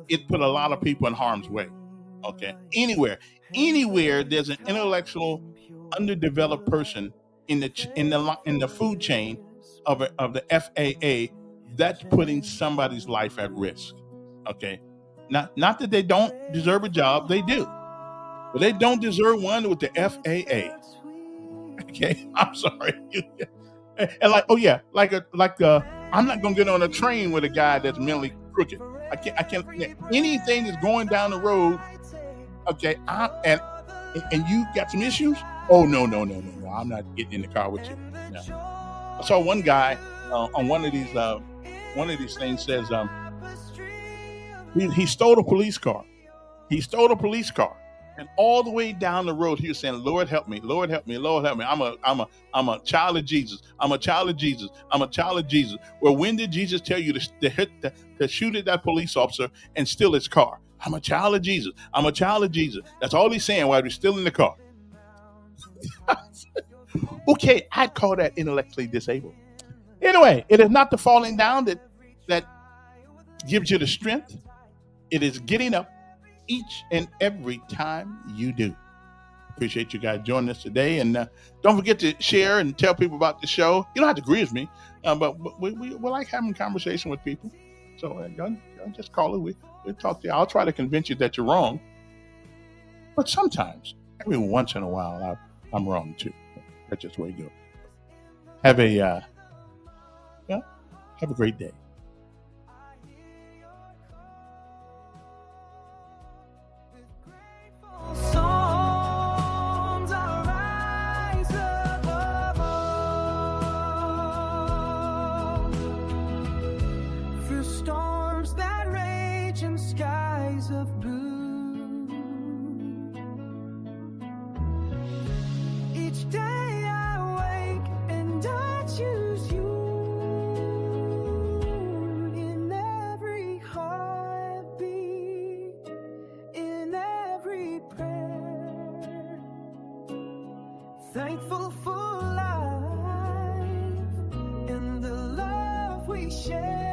it put a lot of people in harm's way. Okay, anywhere there's an intellectual underdeveloped person in the food chain of the FAA, that's putting somebody's life at risk. Okay, not that they don't deserve a job, they do, but they don't deserve one with the FAA. Okay, I'm sorry. And I'm not gonna get on a train with a guy that's mentally crooked. I can't. Anything that's going down the road. Okay, and you got some issues. Oh no! I'm not getting in the car with you. No. I saw one guy on one of these things says he stole a police car. He stole a police car, and all the way down the road he was saying, "Lord help me, Lord help me, Lord help me. I'm a child of Jesus. I'm a child of Jesus. I'm a child of Jesus." Well, when did Jesus tell you to shoot at that police officer and steal his car? I'm a child of Jesus. I'm a child of Jesus. That's all he's saying while he's still in the car. Okay, I'd call that intellectually disabled. Anyway, it is not the falling down that gives you the strength. It is getting up each and every time you do. Appreciate you guys joining us today. And don't forget to share and tell people about the show. You don't have to agree with me, but we like having conversation with people. So y'all just call it. We'll talk to you. I'll try to convince you that you're wrong. But sometimes, every once in a while, I'm wrong too. That's just the way it goes. Have a great day. Storms that rage in skies of blue. Each day I wake and I choose you. In every heartbeat, in every prayer. Thankful for life and the love we share.